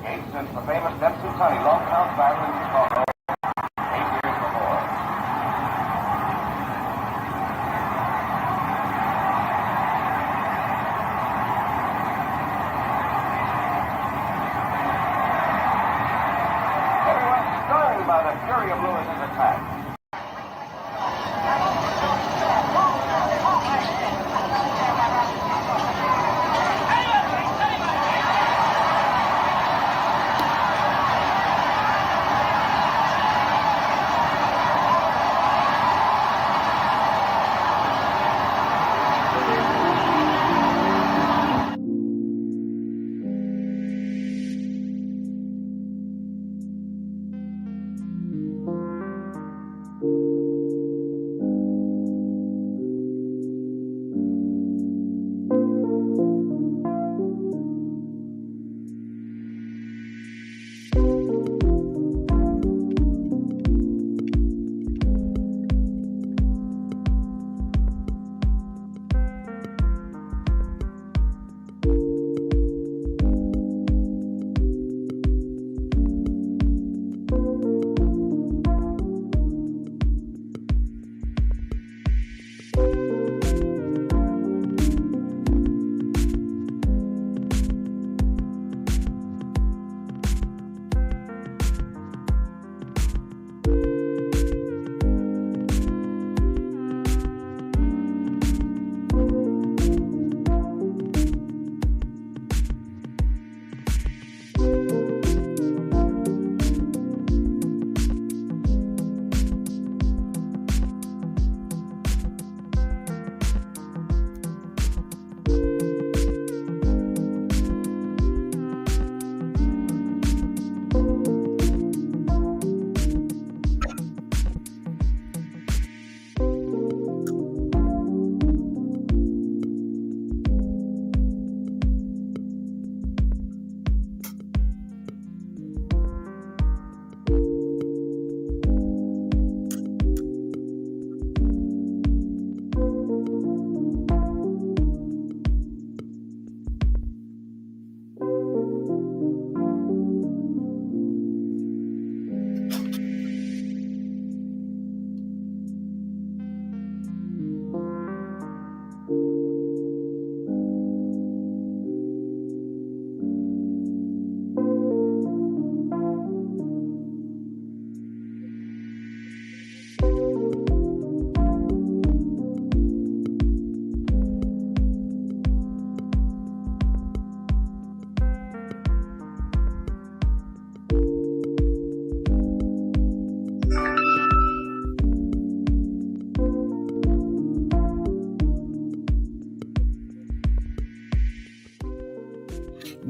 gate since the famous Dempsey Sonny long count battle in Chicago 8 years before. Everyone's stunned by the fury of Lewis's attack.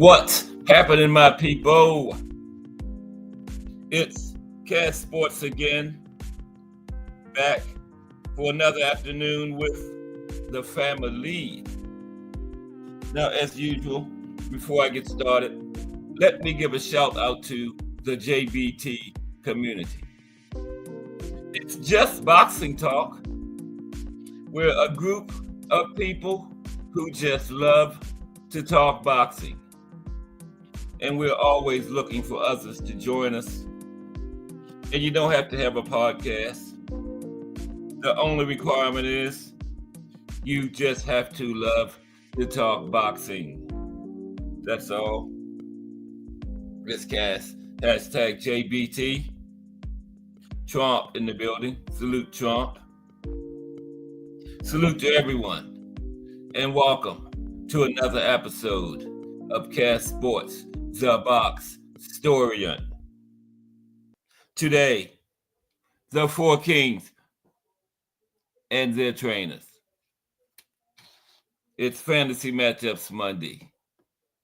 What's happening, my people? It's Cast Sports again, back for another afternoon with the family. Now, as usual, before I get started, let me give a shout out to the JBT community. It's just boxing talk. We're a group of people who just love to talk boxing. And we're always looking for others to join us. And you don't have to have a podcast. The only requirement is you just have to love to talk boxing. That's all. This cast, hashtag JBT. Trump in the building. Salute Trump. Salute to everyone. And welcome to another episode of Cast Sports, the Box Storian. Today, the four kings and their trainers. It's Fantasy Matchups Monday.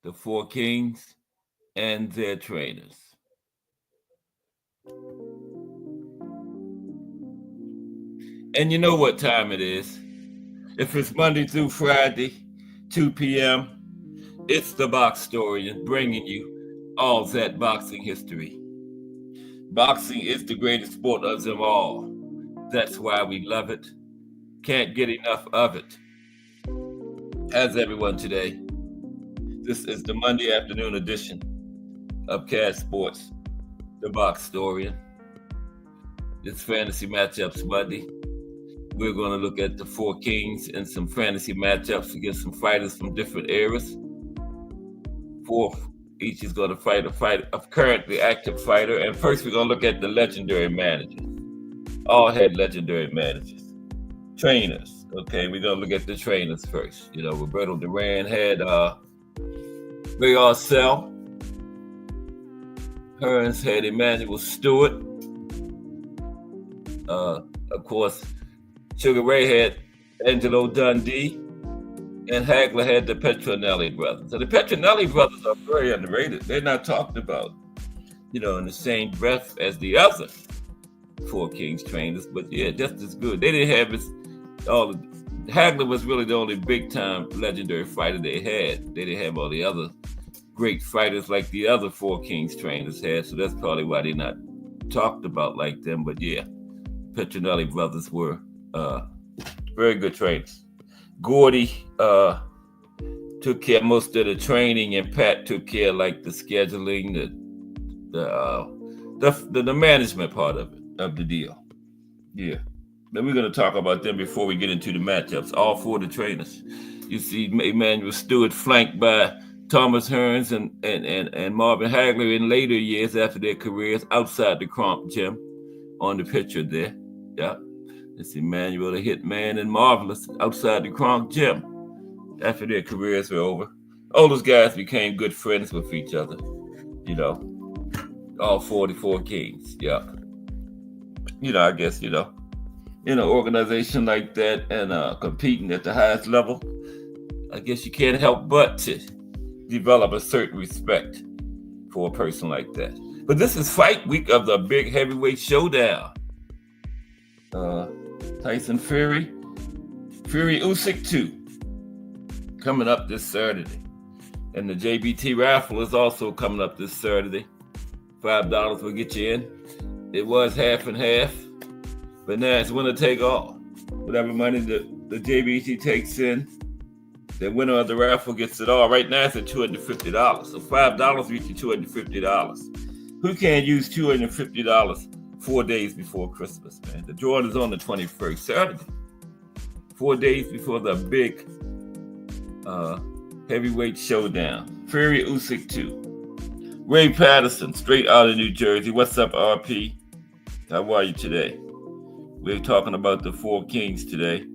The four kings and their trainers. And you know what time it is. If it's Monday through Friday, 2 p.m., it's the Box Storian bringing you all that boxing history. Boxing is the greatest sport of them all. That's why we love it. Can't get enough of it. How's everyone today? This is the Monday afternoon edition of CAD Sports, the box historian. It's Fantasy Matchups Monday. We're going to look at the four kings and some fantasy matchups against some fighters from different eras. Each is going to fight a currently active fighter. And first, we're going to look at the legendary managers. All had legendary managers. Trainers. Okay, we're going to look at the trainers first. You know, Roberto Duran had Ray Arcel. Hearns had Emmanuel Stewart. Of course, Sugar Ray had Angelo Dundee, and Hagler had the Petronelli brothers. So the Petronelli brothers are very underrated. They're not talked about, you know, in the same breath as the other four kings trainers, but yeah, just as good. They didn't have Hagler was really the only big-time legendary fighter they had. They didn't have all the other great fighters like the other four kings trainers had, so that's probably why they're not talked about like them. But yeah, Petronelli brothers were very good trainers. Gordy took care of most of the training, and Pat took care of like the scheduling, the management part of the deal. Yeah. Then we're going to talk about them before we get into the matchups. All four of the trainers. You see Emmanuel Stewart flanked by Thomas Hearns and Marvin Hagler in later years after their careers outside the Crump gym on the picture there. Yeah. It's Emmanuel the Hitman and Marvelous outside the Kronk gym after their careers were over. All those guys became good friends with each other, you know. All 44 kings, yeah. You know, I guess, you know, in an organization like that and competing at the highest level, I guess you can't help but to develop a certain respect for a person like that. But this is fight week of the big heavyweight showdown. Tyson Fury Usyk 2 coming up this Saturday. And the JBT raffle is also coming up this Saturday. $5 will get you in. It was half and half, but now it's winner take all. Whatever money the JBT takes in, the winner of the raffle gets it all. Right now it's at $250. So $5 gets you $250. Who can't use $250 4 days before Christmas, man? The drawing is on the 21st, Saturday. 4 days before the big heavyweight showdown. Fury Usyk 2. Ray Patterson, straight out of New Jersey. What's up, RP? How are you today? We're talking about the four kings today.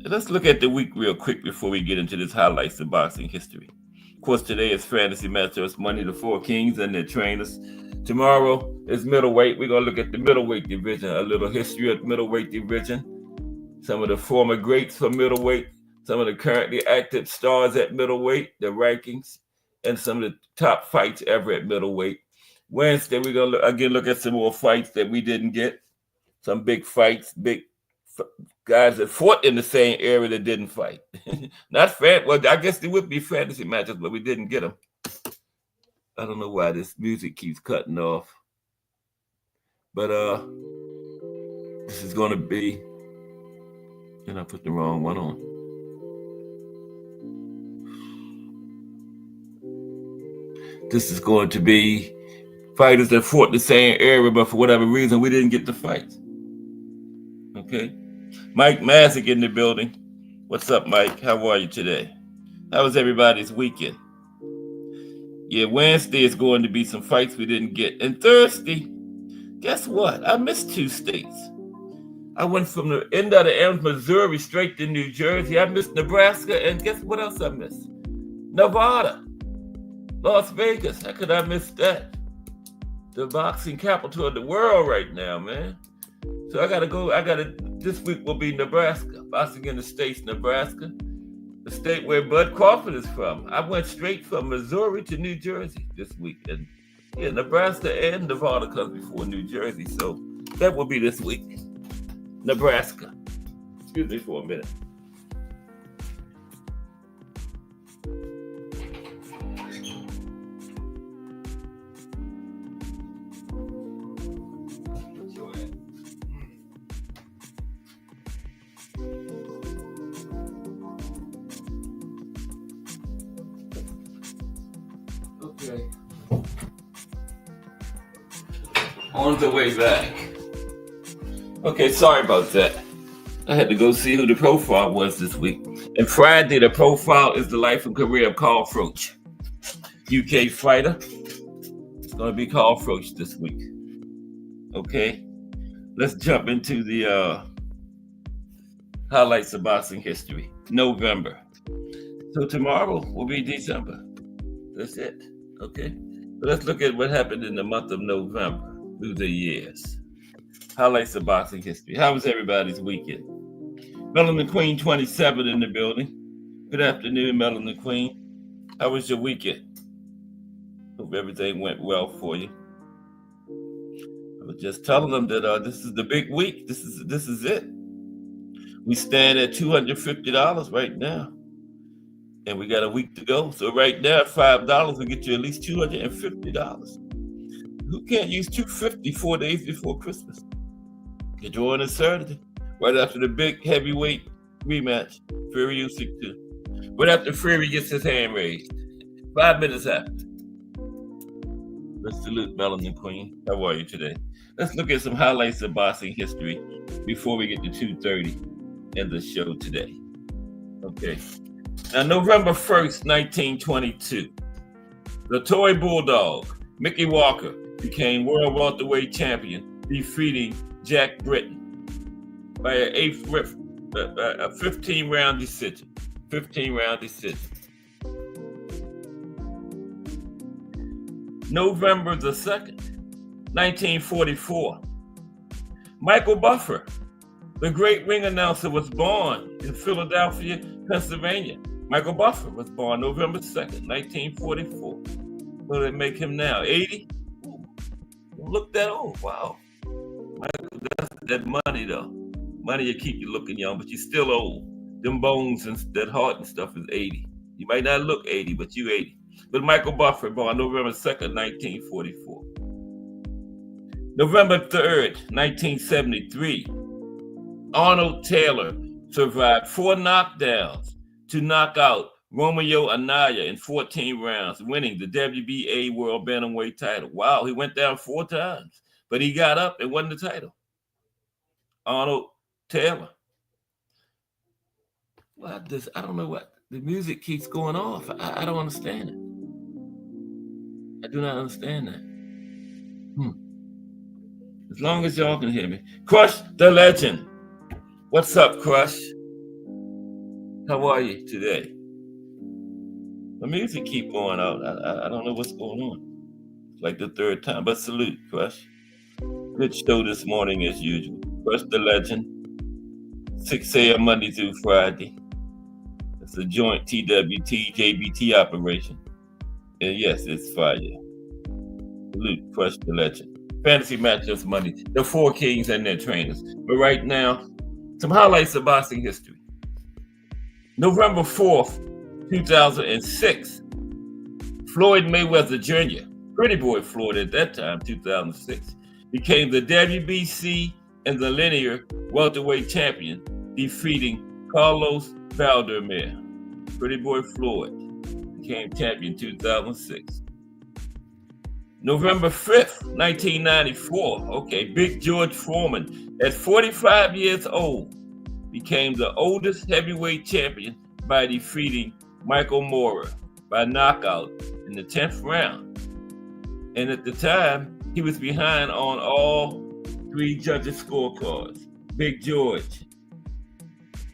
Let's look at the week real quick before we get into this highlights of boxing history. Of course, today is Fantasy Matchups Monday, the four kings and their trainers. Tomorrow is middleweight. We're going to look at the middleweight division, a little history of the middleweight division, some of the former greats for middleweight, some of the currently active stars at middleweight, the rankings, and some of the top fights ever at middleweight. Wednesday, we're going to look at some more fights that we didn't get, some big fights, guys that fought in the same era that didn't fight. Not fair. Well, I guess they would be fantasy matches, but we didn't get them. I don't know why this music keeps cutting off. But this is going to be, and I put the wrong one on. This is going to be fighters that fought the same era, but for whatever reason, we didn't get the fight. Okay. Mike Masick in the building. What's up, Mike? How are you today? How was everybody's weekend? Yeah, Wednesday is going to be some fights we didn't get. And Thursday, guess what? I missed 2 states. I went from the end of the end, Missouri, straight to New Jersey. I missed Nebraska, and guess what else I missed? Nevada, Las Vegas. How could I miss that? The boxing capital of the world right now, man. So this week will be Nebraska. Boxing in the States, Nebraska. The state where Bud Crawford is from. I went straight from Missouri to New Jersey this week. And yeah, Nebraska and Nevada comes before New Jersey. So that will be this week. Nebraska. Excuse me for a minute. Okay. on the way back. Okay, sorry about that. I had to go see who the profile was this week. And Friday, the profile is the life and career of Carl Froch, UK fighter. It's going to be Carl Froch this week. Okay, let's jump into the highlights of boxing history. November. So tomorrow will be December. That's it. Okay. So let's look at what happened in the month of November through the years. Highlights of boxing history. How was everybody's weekend? Melanie Queen 27 in the building. Good afternoon, Melanie Queen. How was your weekend? Hope everything went well for you. I was just telling them that this is the big week. This is it. We stand at $250 right now. And we got a week to go. So right now, $5 will get you at least $250. Who can't use $250 4 days before Christmas? You're drawing this Saturday, right after the big heavyweight rematch, Fury Usyk 2. Right after Fury gets his hand raised. 5 minutes after. Let's salute Melanie Queen. How are you today? Let's look at some highlights of boxing history before we get to 2:30 in the show today. Okay. Now, November 1st, 1922, the toy bulldog, Mickey Walker, became world welterweight champion, defeating Jack Britton by a 15-round decision. 15-round decision. November the 2nd, 1944, Michael Buffer, the great ring announcer, was born in Philadelphia, Pennsylvania. Michael Buffer was born November 2nd, 1944. What do they make him now? 80? Ooh, don't look that old. Wow. Michael, that's that money, though. Money will keep you looking young, but you're still old. Them bones and that heart and stuff is 80. You might not look 80, but you 80. But Michael Buffer, born November 2nd, 1944. November 3rd, 1973, Arnold Taylor survived 4 knockdowns to knock out Romeo Anaya in 14 rounds, winning the WBA World Bantamweight title. Wow, he went down 4 times, but he got up and won the title. Arnold Taylor. Well, I don't know what, the music keeps going off. I don't understand it. I do not understand that. As long as y'all can hear me. Crush the Legend. What's up, Crush? How are you today? The music keep going out. I don't know what's going on. It's like the 3rd time, but salute, Crush. Good show this morning as usual. Crush the Legend. 6 a.m. Monday through Friday. It's a joint TWT, JBT operation. And yes, it's fire. Salute, Crush the Legend. Fantasy matchups Monday. The 4 Kings and their trainers. But right now, some highlights of boxing history. November 4th, 2006, Floyd Mayweather Jr., Pretty Boy Floyd at that time, 2006, became the WBC and the linear welterweight champion, defeating Carlos Valderrama. Pretty Boy Floyd became champion 2006. November 5th, 1994, okay, Big George Foreman, at 45 years old, became the oldest heavyweight champion by defeating Michael Moorer by knockout in the 10th round. And at the time, he was behind on all 3 judges' scorecards. Big George,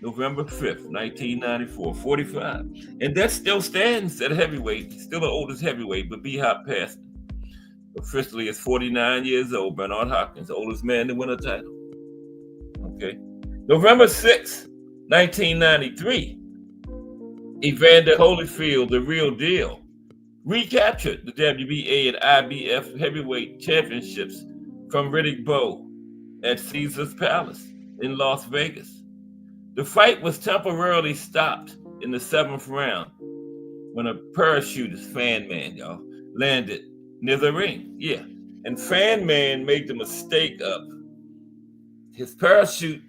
November 5th, 1994, 45. And that still stands at heavyweight, still the oldest heavyweight, but B-Hop passed him. Officially, is 49 years old, Bernard Hopkins, the oldest man to win a title. Okay. November 6th, 1993, Evander Holyfield, the real deal, recaptured the WBA and IBF heavyweight championships from Riddick Bowe at Caesar's Palace in Las Vegas. The fight was temporarily stopped in the 7th round when a parachutist, Fan Man, y'all, landed near the ring. Yeah. And Fan Man made the mistake of his parachute,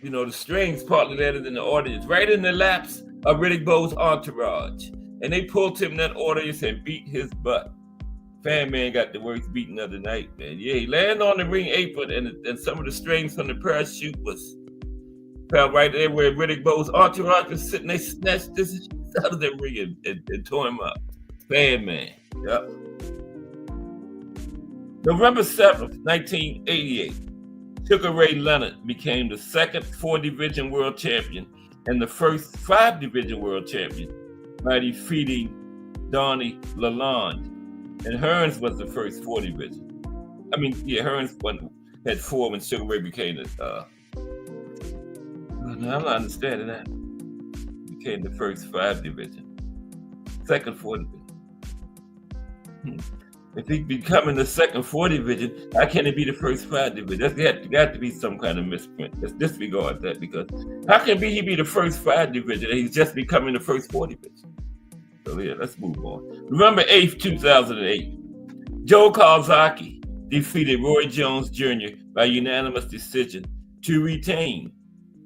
the strings partly landed in the audience, right in the laps of Riddick Bowe's entourage. And they pulled him in that audience and beat his butt. Fan Man got the worst beating of the night, man. Yeah, he landed on the ring apron, and some of the strings from the parachute was fell right there where Riddick Bowe's entourage was sitting. They snatched this out of the ring and tore him up. Fan Man. Yep. November 7th, 1988. Sugar Ray Leonard became the second 4-division world champion and the first 5-division world champion by defeating Donnie Lalonde. And Hearns was the first 4-division. I mean, yeah, Hearns had 4 when Sugar Ray became the. I'm not understanding that. Became the first 5-division, second 4-division. If he's becoming the second 4-division, how can it be the first 5-division? That's got to be some kind of misprint. Let's disregard that, because how can he be the first 5-division and he's just becoming the first 4-division? So yeah, let's move on. November 8th, 2008. Joe Kawasaki defeated Roy Jones Jr. by unanimous decision to retain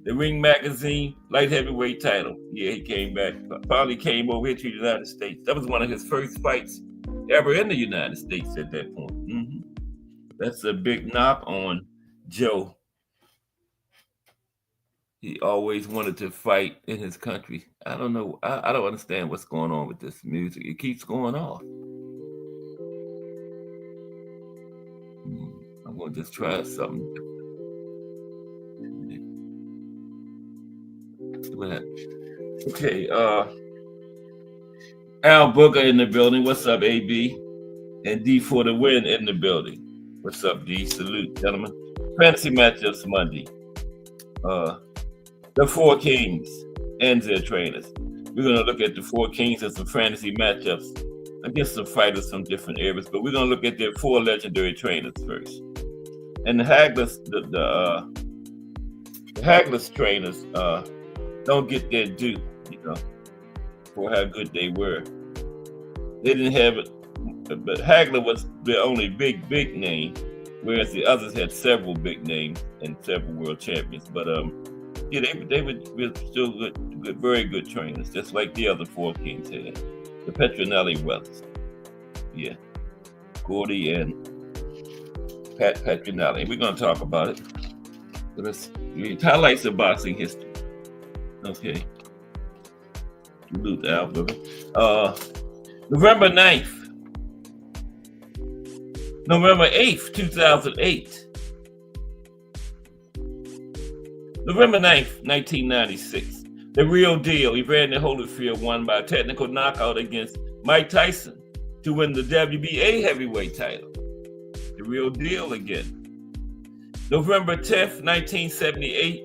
the Ring Magazine light heavyweight title. Yeah, he came back. Finally came over here to the United States. That was one of his first fights ever in the United States at that point. That's a big knock on Joe. He always wanted to fight in his country. I don't know. I don't understand what's going on with this music. It keeps going off. I'm going to just try something different. Okay, Al Booker in the building. What's up, AB? And D for the win in the building. What's up, D? Salute, gentlemen. Fantasy matchups Monday. The 4 Kings and their trainers. We're going to look at the 4 Kings and some fantasy matchups against some fighters from different areas, but we're going to look at their 4 legendary trainers first. And the Hagless, the Hagless trainers don't get their due, for how good they were. They didn't have it, but Hagler was the only big name, whereas the others had several big names and several world champions. But yeah, they were still good, very good trainers, just like the other 4 Kings had. The Petronelli brothers. Yeah. Gordy and Pat Petronelli. We're going to talk about it. So let's read highlights of boxing history. Okay. Salute Albert. November 9th. November 8th, 2008. November 9th, 1996. The Real Deal. Evander Holyfield won by technical knockout against Mike Tyson to win the WBA heavyweight title. The Real Deal again. November 10th, 1978.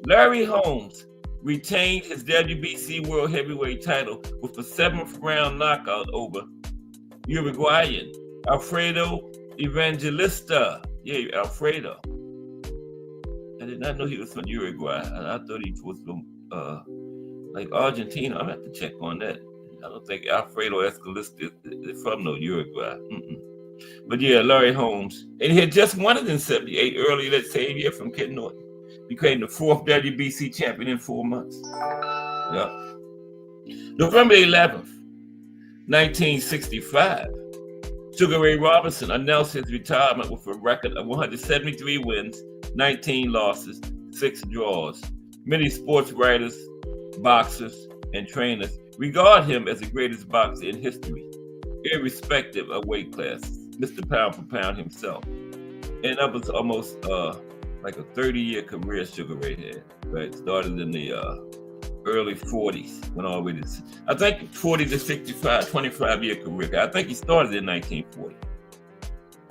Larry Holmes retained his WBC World Heavyweight title with a 7th round knockout over Uruguayan Alfredo Evangelista. Yeah, Alfredo. I did not know he was from Uruguay. I thought he was from like Argentina. I'm gonna have to check on that. I don't think Alfredo Escalista is from no Uruguay. But yeah, Larry Holmes. And he had just won it in 78 earlier that same year from Ken Norton. Became the 4th WBC champion in 4 months. Yep. November 11th, 1965. Sugar Ray Robinson announced his retirement with a record of 173 wins, 19 losses, 6 draws. Many sports writers, boxers, and trainers regard him as the greatest boxer in history, irrespective of weight classes. Mr. Pound for Pound himself. And that was almost like a 30-year career Sugar Ray had. Right, started in the early 40s, went all the way to, I think 40 to 65, 25-year career. I think he started in 1940.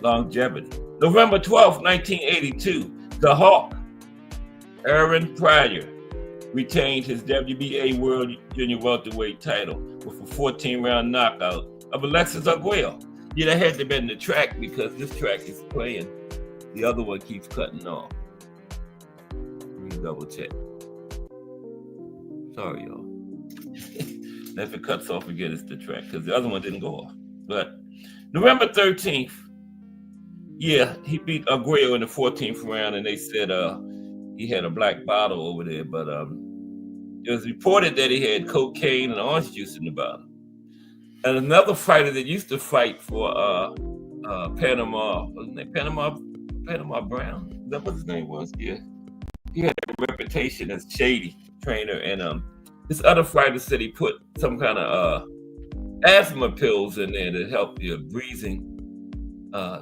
Longevity. November 12th, 1982, the Hawk, Aaron Pryor, retained his WBA World Junior Welterweight title with a 14-round knockout of Alexis Arguello. Yeah, that had to have been the track because this track is playing. The other one keeps cutting off. Let me double check. Sorry, y'all. If it cuts off again, it's the track because the other one didn't go off. But November 13th, yeah, he beat Arguello in the 14th round, and they said he had a black bottle over there, but it was reported that he had cocaine and orange juice in the bottle. And another fighter that used to fight for Panama, wasn't it Panama Brown? Is that what his name was? Yeah. He had a reputation as shady trainer, and this other fighter said he put some kind of asthma pills in there to help your breathing,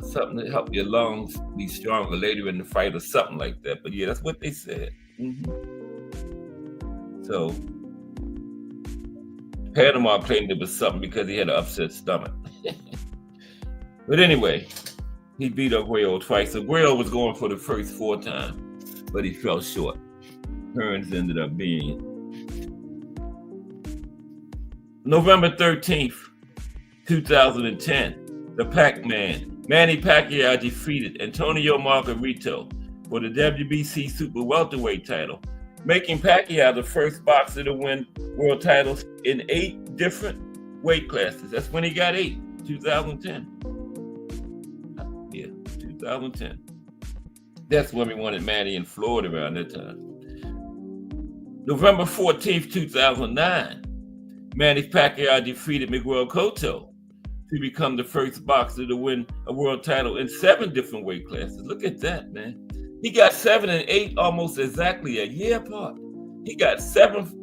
something to help your lungs be stronger later in the fight or something like that. But yeah, that's what they said. So Panama claimed it was something because he had an upset stomach. But anyway, he beat up Guerrero twice. So Guerrero was going for the first 4 times, but he fell short. Hearns ended up being November 13th, 2010. The Pac-Man, Manny Pacquiao defeated Antonio Margarito for the WBC Super Welterweight title, making Pacquiao the first boxer to win world titles in 8 different weight classes. That's when he got 8, 2010. Yeah, 2010. That's when we wanted Manny in Florida around that time. November 14th, 2009, Manny Pacquiao defeated Miguel Cotto to become the first boxer to win a world title in 7 different weight classes. Look at that, man. He got 7 and 8 almost exactly a year apart. He got 7th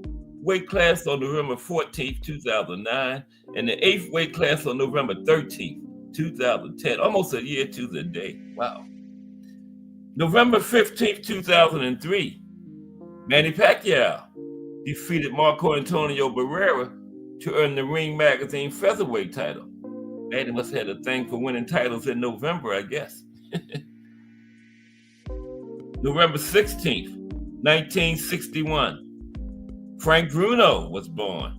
weight class on November 14th, 2009, and the 8th weight class on November 13th, 2010. Almost a year to the day. Wow. November 15th, 2003, Manny Pacquiao defeated Marco Antonio Barrera to earn the Ring Magazine featherweight title. Manny must have had a thing for winning titles in November, I guess. November 16th, 1961, Frank Bruno was born.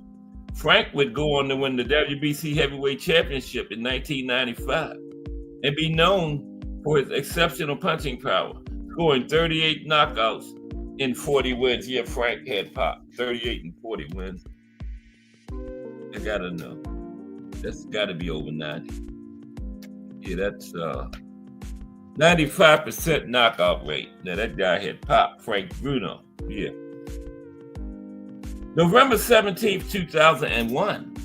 Frank would go on to win the WBC Heavyweight Championship in 1995 and be known for his exceptional punching power, scoring 38 knockouts in 40 wins. Yeah, Frank had pop, 38 and 40 wins. I gotta know. That's gotta be over 90. Yeah, that's 95% knockout rate. Now that guy had pop, Frank Bruno. Yeah. November 17th, 2001.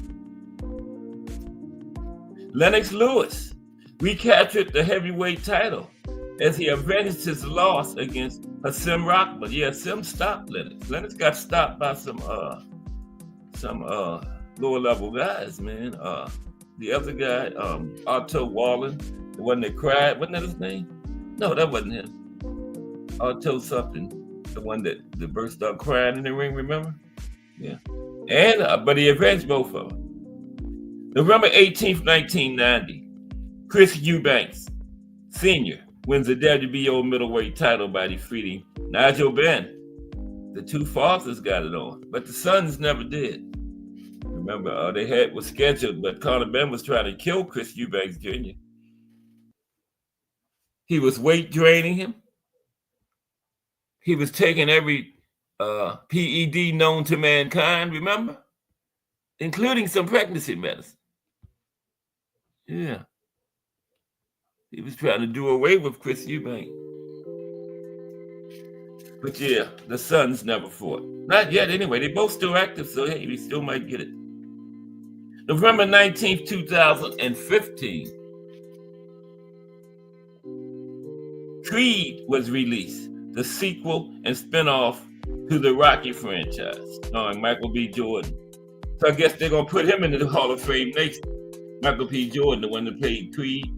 Lennox Lewis recaptured the heavyweight title as he avenged his loss against Hasim Rahman. Yeah, Hasim stopped Lennox. Lennox got stopped by some lower level guys, man. The other guy, Otto Wallen, the one that cried, wasn't that his name? No, that wasn't him. Otto something, the one that burst out crying in the ring, remember? Yeah. And but he avenged both of them. November 18th, 1990, Chris Eubanks Sr. wins the WBO middleweight title by defeating Nigel Benn. The 2 fathers got it on, but the sons never did. Remember, they was scheduled, but Conor Benn was trying to kill Chris Eubanks Jr. He was weight draining him. He was taking every PED known to mankind, remember? Including some pregnancy medicine. Yeah. He was trying to do away with Chris Eubanks. But yeah, the sons never fought. Not yet, anyway. They both still active, so hey, we still might get it. November 19th, 2015, Creed was released, the sequel and spinoff to the Rocky franchise, starring Michael B. Jordan. So I guess they're going to put him into the Hall of Fame next. Michael B. Jordan, the one that played Creed.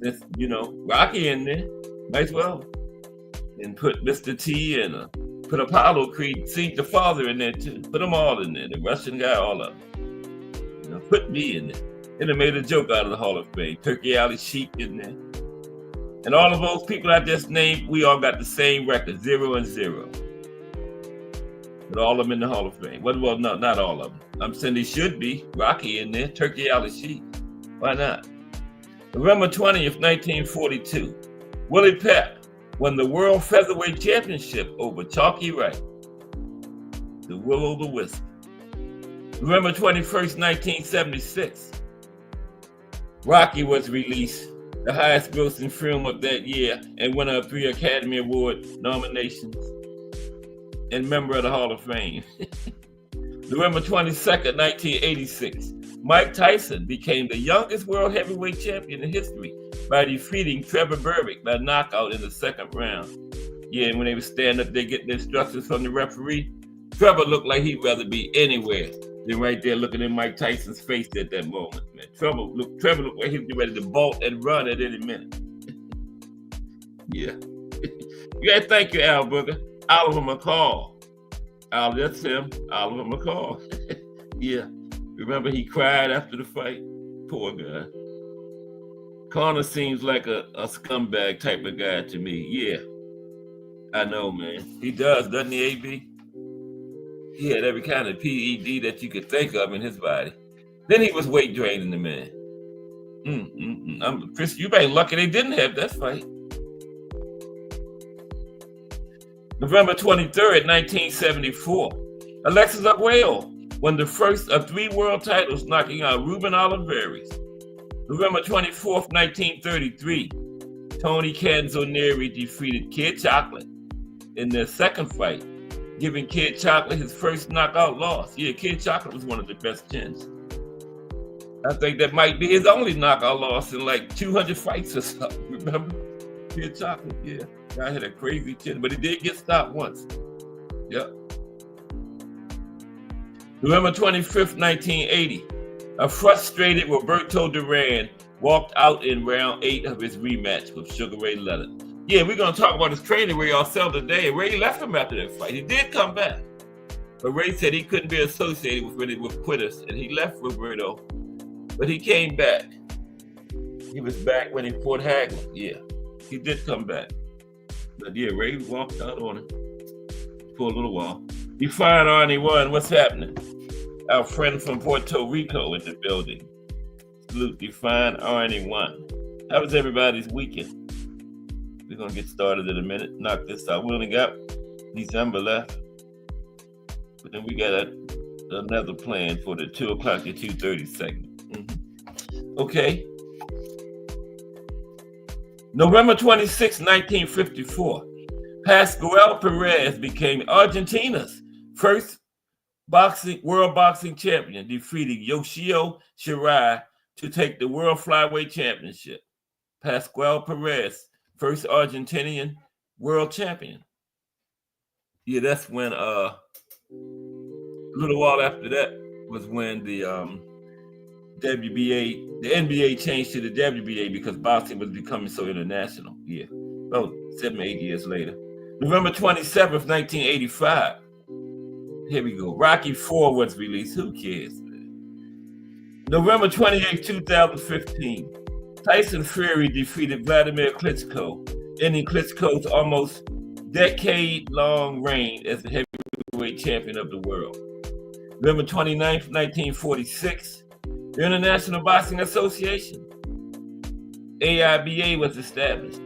Since, Rocky in there, might as well. And put Mr. T and put Apollo Creed, see the father in there too. Put them all in there, the Russian guy, all of them. Put me in there. And they made a joke out of the Hall of Fame. Turkey Alley Sheik in there. And all of those people I just named, we all got the same record, 0-0. But all of them in the Hall of Fame. Well, no, not all of them. I'm saying they should be. Rocky in there, Turkey Alley Sheik. Why not? November 20th, 1942, Willie Pep won the World Featherweight Championship over Chalky Wright, the Will-O-the-Wisp. November 21st, 1976, Rocky was released, the highest grossing film of that year, and winner of 3 Academy Award nominations, and member of the Hall of Fame. November 22nd, 1986, Mike Tyson became the youngest world heavyweight champion in history by defeating Trevor Berbick by knockout in the second round. Yeah, when they were standing up there getting instructions from the referee, Trevor looked like he'd rather be anywhere than right there looking in Mike Tyson's face at that moment, man. Trevor looked like he was ready to bolt and run at any minute. Yeah. Yeah, thank you, Al Booger. Oliver McCall. That's him, Oliver McCall. Yeah. Remember he cried after the fight? Poor guy. Connor seems like a scumbag type of guy to me. Yeah. I know, man. He does, doesn't he, AB? He had every kind of PED that you could think of in his body. Then he was weight draining the man. Chris, you ain't lucky they didn't have that fight. November 23rd, 1974, Alexis Arguello won the first of 3 world titles, knocking out Ruben Olivares. November 24th, 1933, Tony Canzonieri defeated Kid Chocolate in their second fight, giving Kid Chocolate his first knockout loss. Yeah, Kid Chocolate was one of the best chins. I think that might be his only knockout loss in like 200 fights or something, remember? Kid Chocolate, yeah. Guy had a crazy chin, but he did get stopped once. Yep. November 25th, 1980, a frustrated Roberto Duran walked out in round 8 of his rematch with Sugar Ray Leonard. Yeah, we're going to talk about his training Ray Arcel today. Ray left him after that fight. He did come back. But Ray said he couldn't be associated with quitters, and he left Roberto. But he came back. He was back when he fought Hagler. Yeah, he did come back. But yeah, Ray walked out on him for a little while. Define Arnie One, what's happening? Our friend from Puerto Rico in the building. Salute Define Arnie One. How was everybody's weekend? We're going to get started in a minute. Knock this out. We only got December left. But then we got another plan for the 2 o'clock to 2:30 segment. Okay. November 26, 1954, Pascual Perez became Argentina's first world boxing champion, defeating Yoshio Shirai to take the World Flyweight Championship. Pascual Perez, first Argentinian world champion. Yeah, that's when a little while after that was when the WBA, the NBA changed to the WBA because boxing was becoming so international. Yeah, about 7 or 8 years later. November 27th, 1985. Here we go. Rocky IV was released. Who cares, man? November 28th, 2015. Tyson Fury defeated Vladimir Klitschko, ending Klitschko's almost decade-long reign as the heavyweight champion of the world. November 29th, 1946. The International Boxing Association, AIBA, was established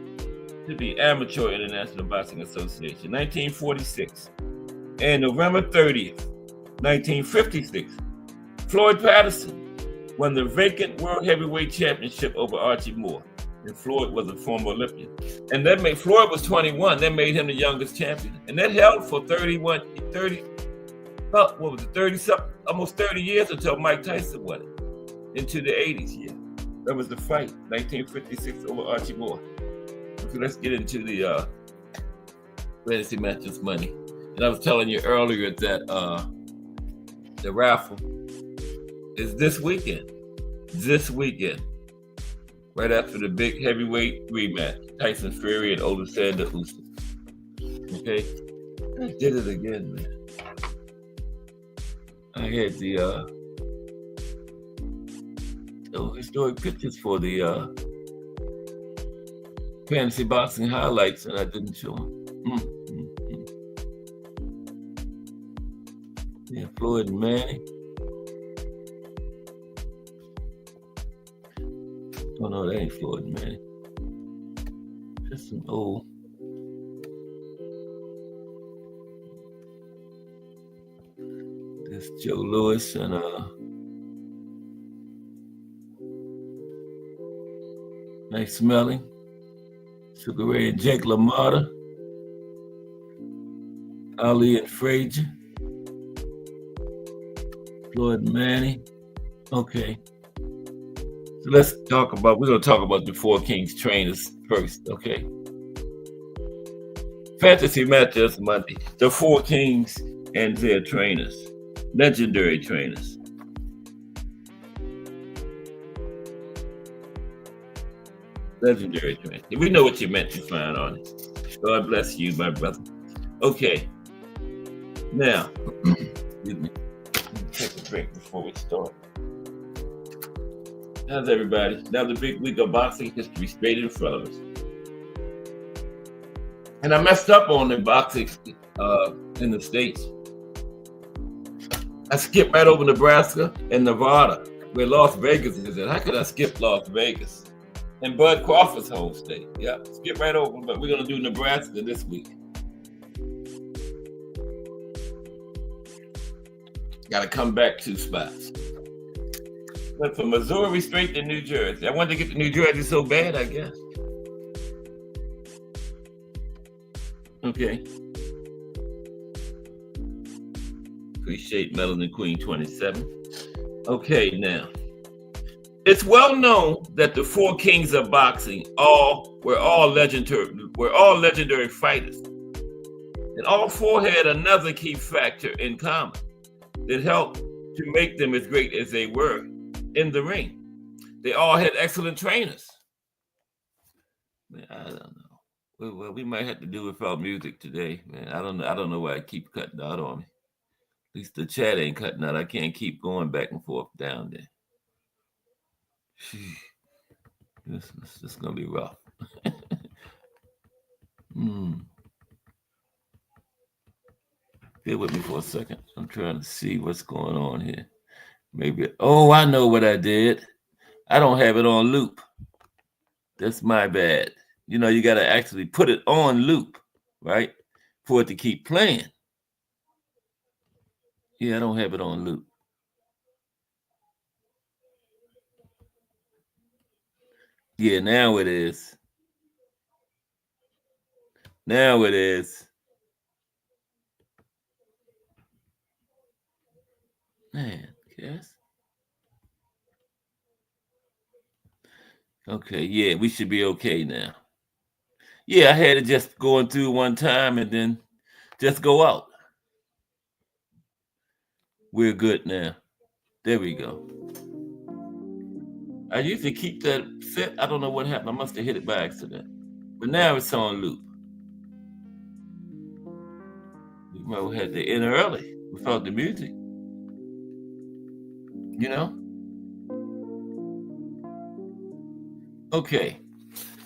to be Amateur International Boxing Association, 1946. And November 30th, 1956, Floyd Patterson won the vacant World Heavyweight Championship over Archie Moore. And Floyd was a former Olympian. And that made, Floyd was 21, that made him the youngest champion. And that held for almost 30 years until Mike Tyson won it. Into the 80s, yeah. That was the fight, 1956 over Archie Moore. So let's get into the fantasy matches money. And I was telling you earlier that the raffle is this weekend. Right after the big heavyweight rematch, Tyson Fury and Alexander Usyk. Okay, I did it again, man. I had the historic pictures for the fantasy boxing highlights, and I didn't show them. Yeah, Floyd and Manny. Oh no, that ain't Floyd and Manny. That's some old. That's Joe Louis and nice smelling. Sugar Ray and Jake LaMotta. Ali and Frazier. Floyd Manning. Okay. So we're going to talk about the Four Kings trainers first, okay? Fantasy matchups Monday. The Four Kings and their trainers. Legendary trainers. Legendary trainers. We know what you meant to find on it. God bless you, my brother. Okay. Now, excuse me. Take a break before we start. How's everybody? Another big week of boxing history straight in front of us. And I messed up on the boxing in the States. I skipped right over Nebraska and Nevada, where Las Vegas is at. How could I skip Las Vegas? And Bud Crawford's home state. Yeah, skip right over, but we're going to do Nebraska this week. Got to come back 2 spots. Went from Missouri straight to New Jersey. I wanted to get to New Jersey so bad, I guess. Okay. Appreciate Melanin Queen 27. Okay, now. It's well known that the Four Kings of boxing were all legendary fighters. And all four had another key factor in common that helped to make them as great as they were in the ring. They all had excellent trainers. Man, I don't know. Well, we might have to do without music today, man. I don't know why I keep cutting out on me. At least the chat ain't cutting out. I can't keep going back and forth down there. This is gonna be rough. Bear with me for a second. I'm trying to see what's going on here. Maybe. Oh, I know what I did. I don't have it on loop. That's my bad. You know, you got to actually put it on loop, right? For it to keep playing. Yeah, I don't have it on loop. Yeah, now it is. Now it is. Man, yes. Okay, yeah, we should be okay now. Yeah, I had it just going through one time and then just go out. We're good now. There we go. I usually keep that set. I don't know what happened. I must have hit it by accident. But now it's on loop. We might have had to end early without the music. You know? Okay.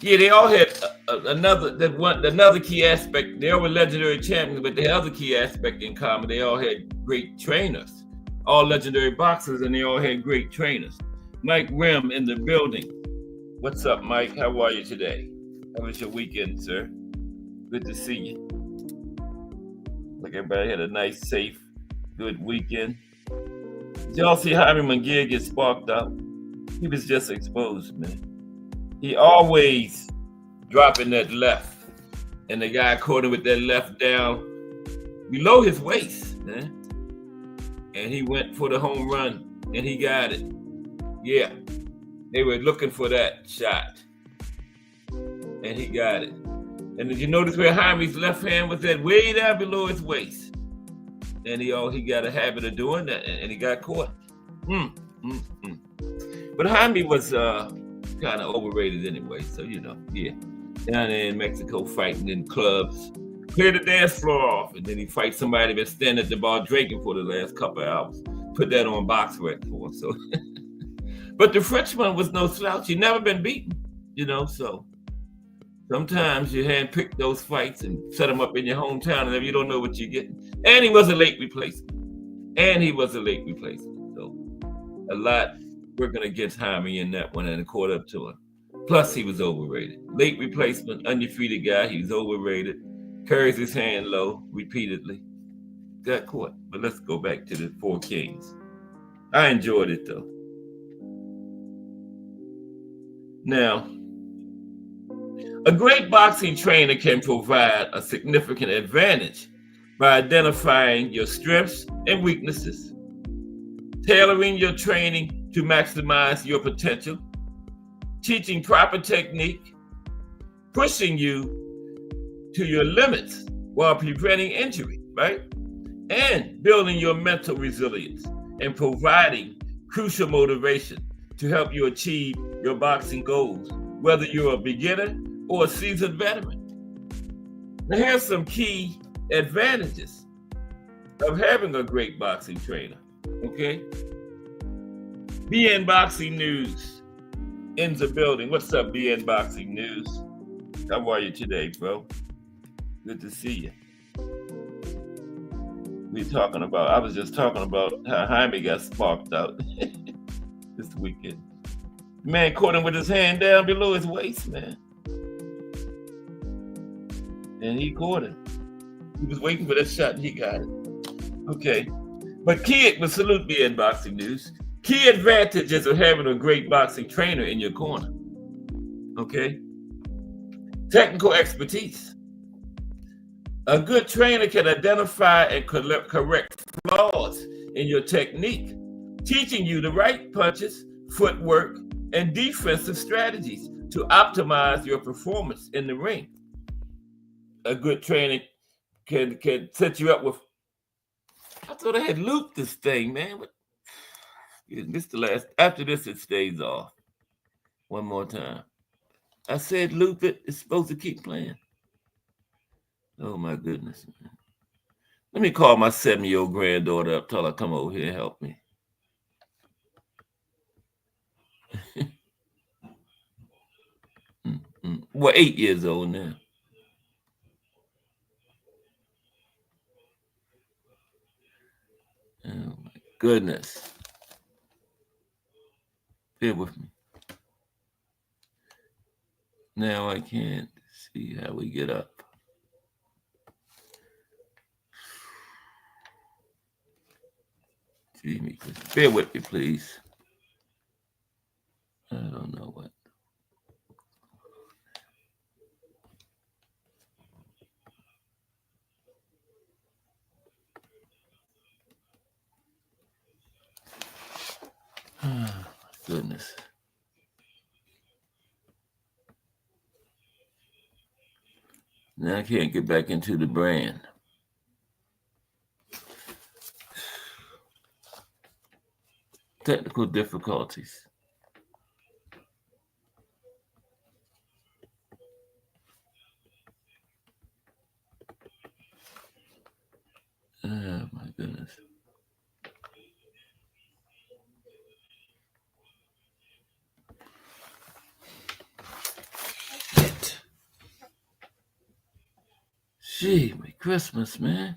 Yeah, they all had another key aspect. They all were legendary champions, but the other key aspect in common, they all had great trainers. All legendary boxers, and they all had great trainers. Mike Rim in the building. What's up, Mike? How are you today? How was your weekend, sir? Good to see you. Like everybody had a nice, safe, good weekend. Did y'all see Jaime Munguia get sparked out? He was just exposed, man. He always dropping that left. And the guy caught him with that left down below his waist, man. And he went for the home run, and he got it. Yeah, they were looking for that shot, and he got it. And did you notice where Jaime's left hand was at? Way down below his waist. And he got a habit of doing that, and he got caught. But Jaime was kind of overrated anyway, so you know, yeah. Down there in Mexico fighting in clubs, clear the dance floor off, and then he fights somebody that's standing at the bar drinking for the last couple of hours. Put that on box rec for him, so. But the Frenchman was no slouch. He never been beaten, you know, so sometimes you handpick those fights and set them up in your hometown, and you don't know what you're getting. And he was a late replacement. So a lot working against Jaime in that one, and it caught up to him. Plus, he was overrated. Late replacement, undefeated guy. He was overrated. Carries his hand low repeatedly. Got caught. But let's go back to the Four Kings. I enjoyed it, though. Now, a great boxing trainer can provide a significant advantage by identifying your strengths and weaknesses tailoring your training to maximize your potential, teaching proper technique, pushing you to your limits while preventing injury, right? And building your mental resilience and providing crucial motivation to help you achieve your boxing goals, whether you're a beginner or a seasoned veteran. Now, here's some key advantages of having a great boxing trainer, okay? BN Boxing News in the building. What's up, BN Boxing News? How are you today, bro? Good to see you. I was just talking about how Jaime got sparked out this weekend. Man caught him with his hand down below his waist, man. And he caught him. He was waiting for that shot and he got it. Okay. But salute BN Boxing News. Key advantages of having a great boxing trainer in your corner. Okay. Technical expertise. A good trainer can identify and correct flaws in your technique, teaching you the right punches, footwork, and defensive strategies to optimize your performance in the ring. A good trainer can set you up with. I thought I had looped this thing, man. After this, it stays off. One more time. I said loop it. It's supposed to keep playing. Oh, my goodness, man. Let me call my 7-year-old granddaughter up, tell her come over here and help me. Well, 8 years old now. Oh, my goodness. Bear with me. Now I can't see how we get up. Excuse me. Bear with me, please. I don't know what. Oh, goodness. Now I can't get back into the brand. Technical difficulties. Oh, my goodness. Shit. Gee, my Christmas, man.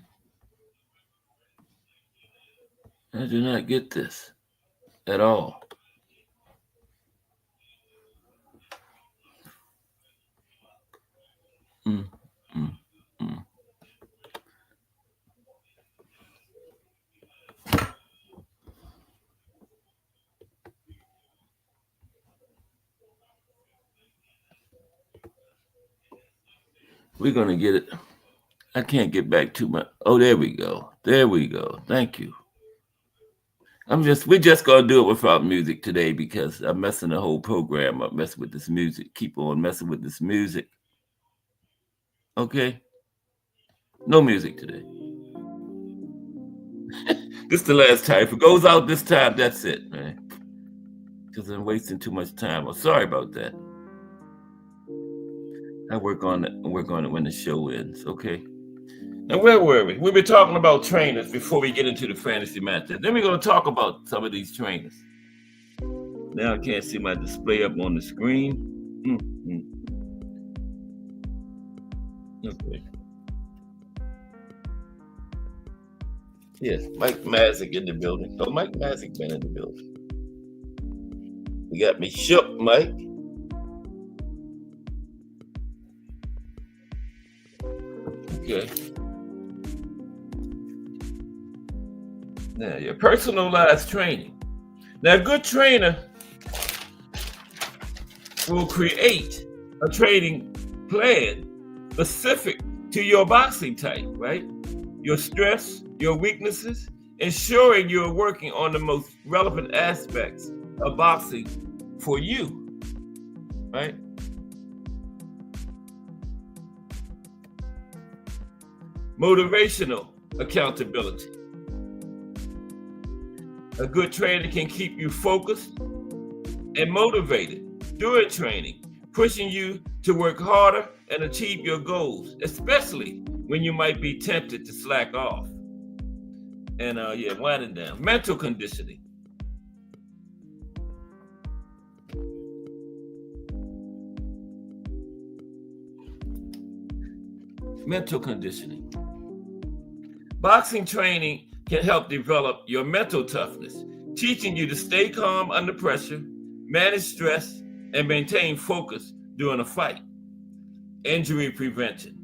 I do not get this at all. We're going to get it. I can't get back to my. Oh, there we go. There we go. Thank you. We're just going to do it without music today because I'm messing the whole program up, messing with this music. Keep on messing with this music. Okay? No music today. This is the last time. If it goes out this time, that's it, man. Because I'm wasting too much time. I'm sorry about that. I work on it when the show ends, okay? Now, where were we? We've been talking about trainers before we get into the fantasy matches. Then we're going to talk about some of these trainers. Now I can't see my display up on the screen. Okay. Yes, Mike Mazik in the building. Oh, Mike Mazik been in the building. You got me shook, Mike. Okay. Now, your personalized training. Now, a good trainer will create a training plan specific to your boxing type, right? Your stress, your weaknesses, ensuring you're working on the most relevant aspects of boxing for you, right? Motivational accountability. A good trainer can keep you focused and motivated during training, pushing you to work harder and achieve your goals, especially when you might be tempted to slack off. And winding down. Mental conditioning. Mental conditioning. Boxing training can help develop your mental toughness, teaching you to stay calm under pressure, manage stress, and maintain focus during a fight. Injury prevention.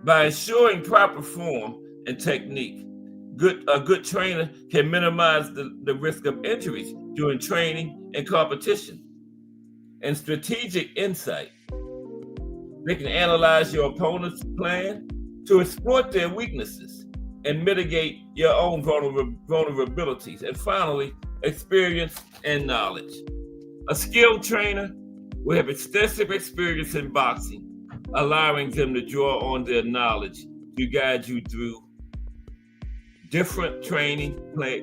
By ensuring proper form and technique, a good trainer can minimize the risk of injuries during training and competition. And strategic insight. They can analyze your opponent's plan to exploit their weaknesses and mitigate your own vulnerabilities. And finally, experience and knowledge. A skilled trainer will have extensive experience in boxing, allowing them to draw on their knowledge to guide you through different training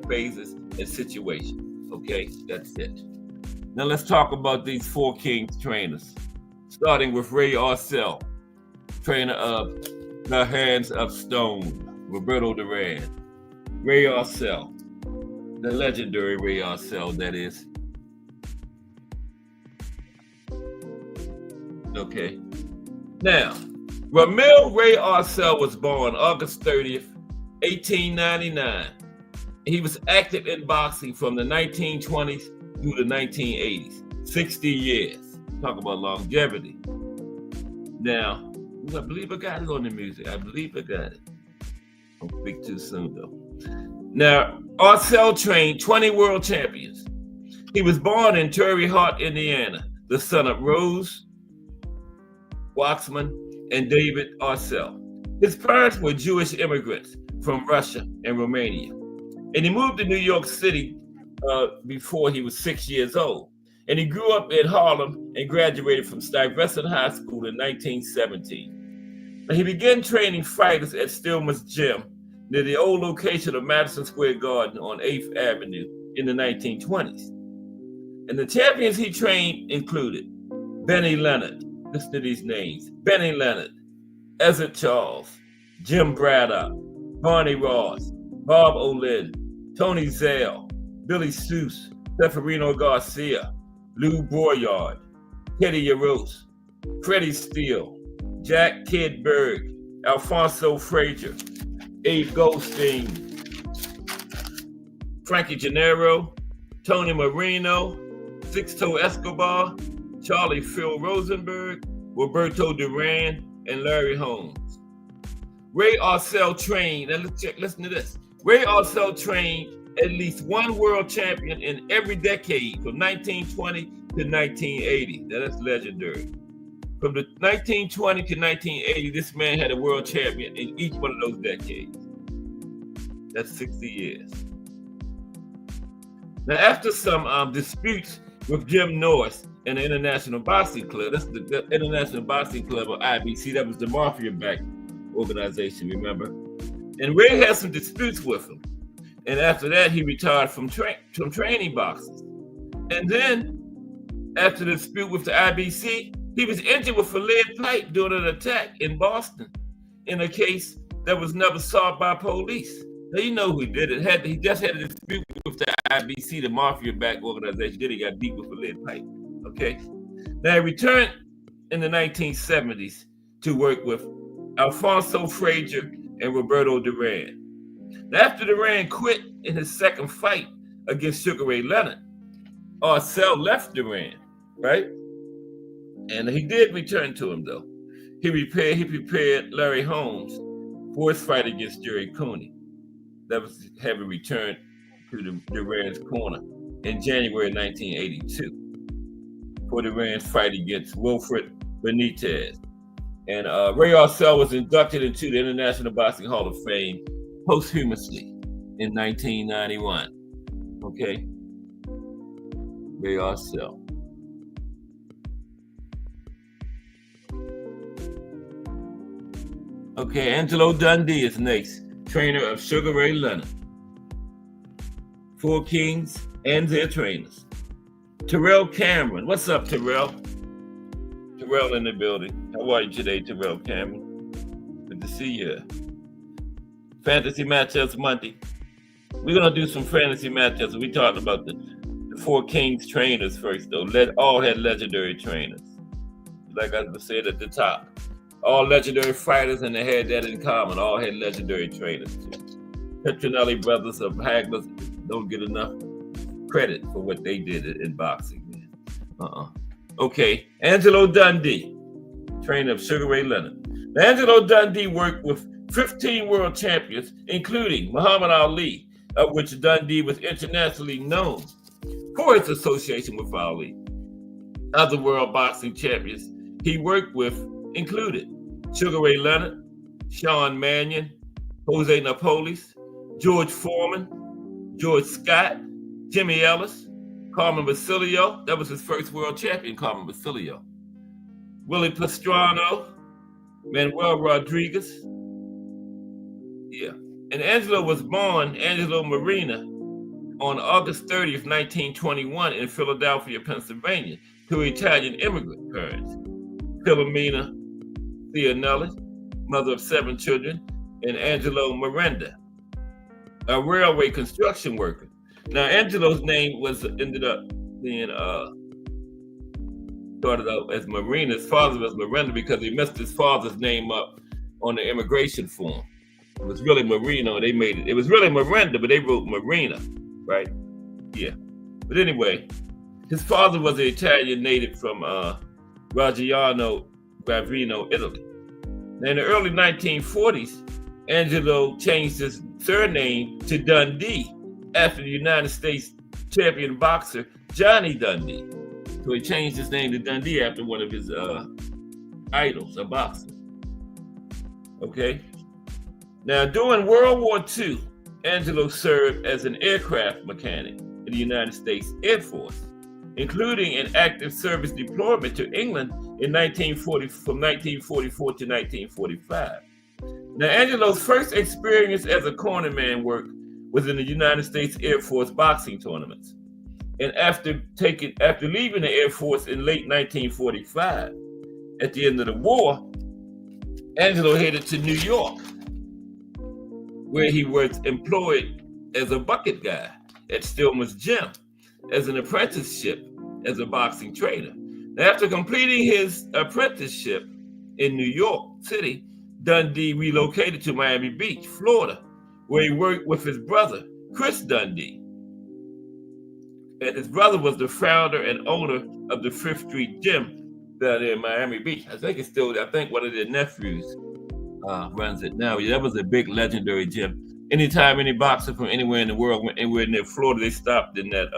phases and situations. Okay, that's it. Now let's talk about these four Kings trainers, starting with Ray Arcel, trainer of the Hands of Stone, Roberto Duran. Ray Arcel, the legendary Ray Arcel, that is. Okay. Now, Ramil Ray Arcel was born August 30th, 1899. He was active in boxing from the 1920s through the 1980s, 60 years. Talk about longevity. Now, I believe I got it on the music. I believe I got it. Don't speak too soon, though. Now, Arcel trained 20 world champions. He was born in Terre Haute, Indiana, the son of Rose Waxman and David Arcel. His parents were Jewish immigrants from Russia and Romania. And he moved to New York City before he was 6 years old. And he grew up in Harlem and graduated from Stuyvesant High School in 1917. And he began training fighters at Stillman's Gym near the old location of Madison Square Garden on 8th Avenue in the 1920s. And the champions he trained included Benny Leonard. Listen to these names: Benny Leonard, Ezzard Charles, Jim Braddock, Barney Ross, Bob Olin, Tony Zale, Billy Seuss, Seferino Garcia, Lou Boyard, Teddy Yaros, Freddie Steele, Jack Kidd Berg, Alfonso Frazier, Abe Goldstein, Frankie Gennaro, Tony Marino, Sixto Escobar, Charlie Phil Rosenberg, Roberto Duran, and Larry Holmes. Ray Arcel trained, and listen to this. Ray Arcel trained at least one world champion in every decade from 1920 to 1980. Now that's legendary. From the 1920 to 1980, this man had a world champion in each one of those decades. That's 60 years. Now, after some disputes with Jim Norris and the International Boxing Club, that's the International Boxing Club, or IBC, that was the mafia-backed organization, remember? And Ray had some disputes with him. And after that, he retired from training boxers. And then, after the dispute with the IBC, he was injured with a lead pipe during an attack in Boston in a case that was never solved by police. Now, you know who did it. He just had a dispute with the IBC, the mafia-backed organization. Then he got beat with a lead pipe. Okay? Now, he returned in the 1970s to work with Alfonso Frazier and Roberto Duran. Now, after Duran quit in his second fight against Sugar Ray Leonard, Arcel left Duran, right? And he did return to him, though. He prepared Larry Holmes for his fight against Jerry Cooney. That was having returned to Duran's corner in January 1982 for Duran's fight against Wilfred Benitez. And Ray Arcel was inducted into the International Boxing Hall of Fame posthumously in 1991. Okay, they are so. Okay, Angelo Dundee is next, trainer of Sugar Ray Leonard. Four Kings and their trainers. Terrell Cameron. What's up, Terrell? Terrell in the building. How are you today, Terrell Cameron? Good to see you. Fantasy matchups Monday. We're going to do some fantasy matchups. We talked about the Four Kings trainers first, though. All had legendary trainers. Like I said at the top. All legendary fighters, and they had that in common. All had legendary trainers, too. Petronelli brothers of Hagler don't get enough credit for what they did in boxing, man. Okay, Angelo Dundee, trainer of Sugar Ray Leonard. Now, Angelo Dundee worked with 15 world champions, including Muhammad Ali, of which Dundee was internationally known for his association with Ali. Other world boxing champions he worked with included Sugar Ray Leonard, Sean Mannion, Jose Napoles, George Foreman, George Scott, Jimmy Ellis, Carmen Basilio. That was his first world champion, Carmen Basilio. Willie Pastrano, Manuel Rodriguez. Yeah. And Angelo was born, Angelo Marina, on August 30th, 1921 in Philadelphia, Pennsylvania, to Italian immigrant parents. Philomena Theonelli, mother of 7 children, and Angelo Miranda, a railway construction worker. Now, Angelo's name ended up being started out as Marina. His father was Miranda because he messed his father's name up on the immigration form. It was really Marino. They made it. It was really Miranda, but they wrote Marina, right? Yeah. But anyway, his father was an Italian native from Raggiano Gravino, Italy. Now, in the early 1940s, Angelo changed his surname to Dundee after the United States champion boxer Johnny Dundee. So he changed his name to Dundee after one of his idols, a boxer. Okay. Now, during World War II, Angelo served as an aircraft mechanic in the United States Air Force, including an active service deployment to England in from 1944 to 1945. Now, Angelo's first experience as a cornerman work was in the United States Air Force boxing tournaments. And after leaving the Air Force in late 1945, at the end of the war, Angelo headed to New York, where he was employed as a bucket guy at Stillman's Gym as an apprenticeship as a boxing trainer. Now, after completing his apprenticeship in New York City, Dundee relocated to Miami Beach, Florida, where he worked with his brother, Chris Dundee. And his brother was the founder and owner of the 5th Street Gym down there in Miami Beach. I think one of their nephews runs it now. Yeah, that was a big legendary gym. Anytime any boxer from anywhere in the world went anywhere near Florida, they stopped in that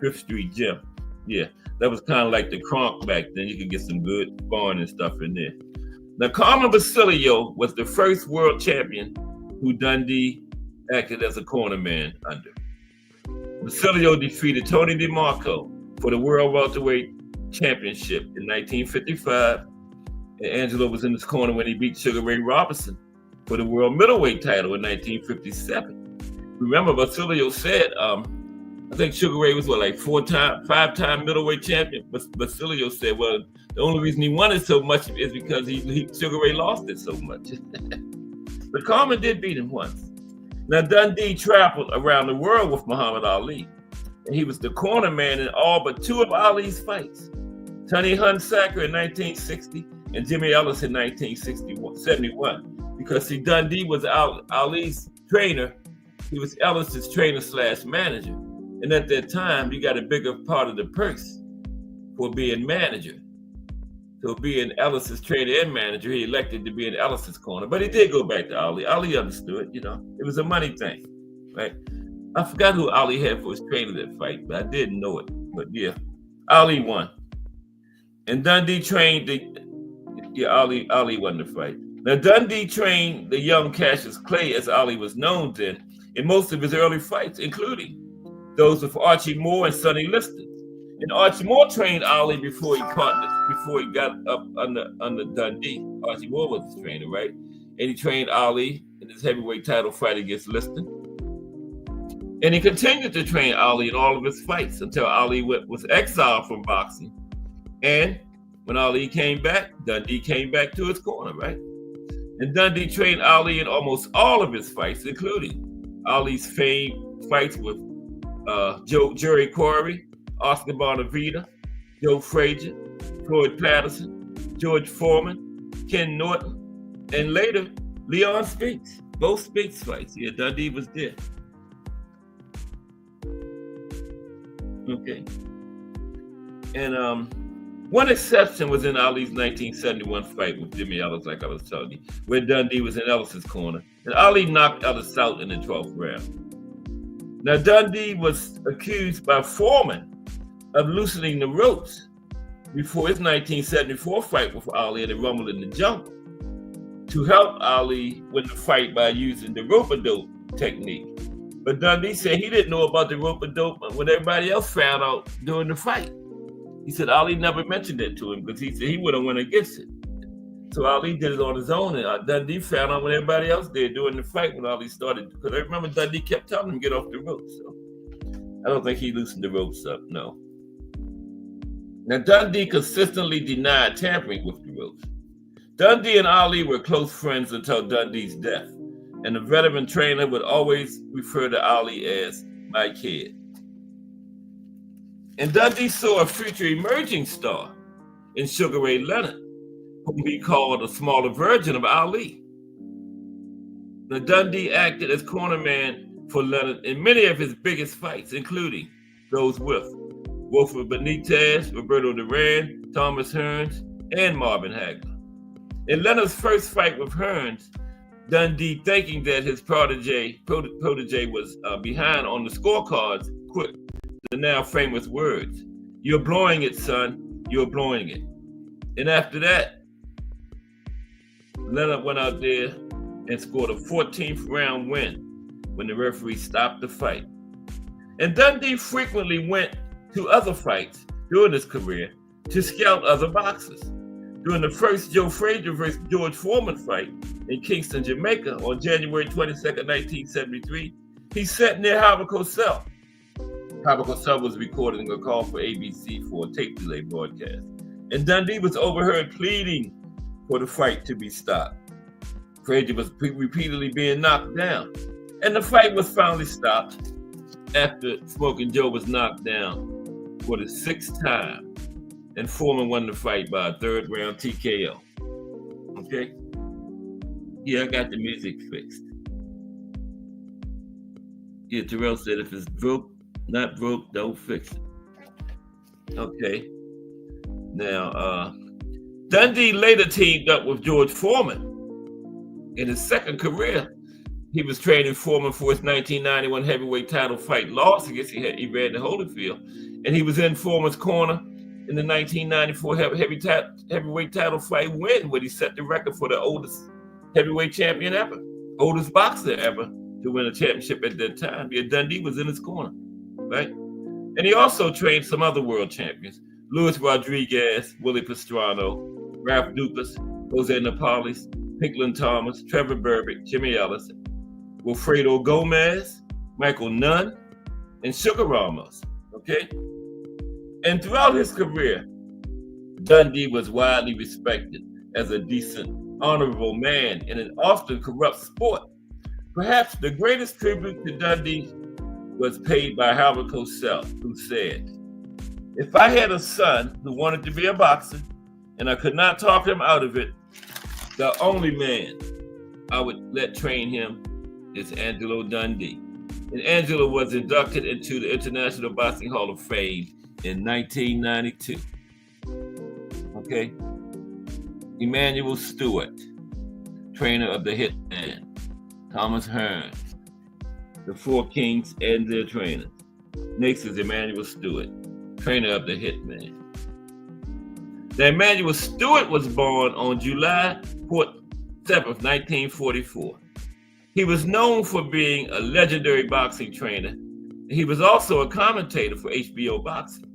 5th Street Gym. Yeah, that was kind of like the Kronk back then. You could get some good sparring and stuff in there. Now, Carmen Basilio was the first world champion who Dundee acted as a cornerman under. Basilio defeated Tony DeMarco for the World Welterweight Championship in 1955. And Angelo was in his corner when he beat Sugar Ray Robinson for the World Middleweight title in 1957. Remember, Basilio said, I think Sugar Ray was five-time middleweight champion. But Basilio said, well, the only reason he won it so much is because Sugar Ray lost it so much. But Carmen did beat him once. Now, Dundee traveled around the world with Muhammad Ali, and he was the corner man in all but 2 of Ali's fights. Tony Hunsaker in 1960 and Jimmy Ellis in 1971. Because, see, Dundee was Ali's trainer. He was Ellis's trainer/manager. And at that time, you got a bigger part of the purse for being manager. So being Ellis's trainer and manager, he elected to be in Ellis's corner. But he did go back to Ali. Ali understood, It was a money thing, right? I forgot who Ali had for his trainer that fight, but I didn't know it. But yeah, Ali won. And Dundee trained Ali won the fight. Now, Dundee trained the young Cassius Clay, as Ali was known then, in most of his early fights, including those with Archie Moore and Sonny Liston. And Archie Moore trained Ali before he got up under Dundee. Archie Moore was his trainer, right? And he trained Ali in his heavyweight title fight against Liston. And he continued to train Ali in all of his fights until Ali was exiled from boxing. And when Ali came back, Dundee came back to his corner, right? And Dundee trained Ali in almost all of his fights, including Ali's famed fights with Jerry Quarry, Oscar Bonavita, Joe Frazier, Floyd Patterson, George Foreman, Ken Norton, and later Leon Spinks. Both Spinks fights. Yeah, Dundee was there. Okay. And one exception was in Ali's 1971 fight with Jimmy Ellis, like I was telling you, where Dundee was in Ellis's corner. And Ali knocked Ellis out in the 12th round. Now, Dundee was accused by Foreman of loosening the ropes before his 1974 fight with Ali at the Rumble in the Jungle to help Ali win the fight by using the rope-a-dope technique. But Dundee said he didn't know about the rope-a-dope when everybody else found out during the fight. He said Ali never mentioned it to him because he said he would have went against it. So Ali did it on his own, and Dundee found out when everybody else did during the fight when Ali started. Because I remember Dundee kept telling him to get off the ropes. So I don't think he loosened the ropes up, no. Now, Dundee consistently denied tampering with the ropes. Dundee and Ali were close friends until Dundee's death, and the veteran trainer would always refer to Ali as my kid. And Dundee saw a future emerging star in Sugar Ray Leonard, whom he called a smaller version of Ali. Now, Dundee acted as cornerman for Leonard in many of his biggest fights, including those with Wilfred Benitez, Roberto Duran, Thomas Hearns, and Marvin Hagler. In Leonard's first fight with Hearns, Dundee, thinking that his protege was behind on the scorecards, quit the now famous words, "You're blowing it, son, you're blowing it." And after that, Leonard went out there and scored a 14th round win when the referee stopped the fight. And Dundee frequently went to other fights during his career to scout other boxers. During the first Joe Frazier versus George Foreman fight in Kingston, Jamaica on January 22nd, 1973, he sat near Howard Cosell. Howard Cosell was recording a call for ABC for a tape delay broadcast. And Dundee was overheard pleading for the fight to be stopped. Frazier was repeatedly being knocked down. And the fight was finally stopped after Smoking Joe was knocked down for the 6th time. And Foreman won the fight by a 3rd round TKO. Okay? Yeah, I got the music fixed. Yeah, Terrell said if it's broke, not broke, don't fix it. Okay. Now, Dundee later teamed up with George Foreman. In his second career, he was training Foreman for his 1991 heavyweight title fight loss against Evander Holyfield. And he was in Foreman's corner in the 1994 heavyweight title fight win, where he set the record for the oldest heavyweight champion ever, oldest boxer ever to win a championship at that time. Yeah, Dundee was in his corner, right? And he also trained some other world champions: Luis Rodriguez, Willie Pastrano, Ralph Dukas, Jose Napoles, Pinklon Thomas, Trevor Berbick, Jimmy Ellis, Wilfredo Gomez, Michael Nunn, and Sugar Ramos, okay? And throughout his career, Dundee was widely respected as a decent, honorable man in an often corrupt sport. Perhaps the greatest tribute to Dundee was paid by Howard Cosell, who said, "If I had a son who wanted to be a boxer and I could not talk him out of it, the only man I would let train him is Angelo Dundee." And Angelo was inducted into the International Boxing Hall of Fame in 1992. Okay. Emanuel Stewart, trainer of the Hitman. Thomas Hearns, the Four Kings and their trainers. Next is Emanuel Stewart, trainer of the Hitman. Now, Emanuel Stewart was born on July 7th, 1944. He was known for being a legendary boxing trainer. He was also a commentator for HBO Boxing.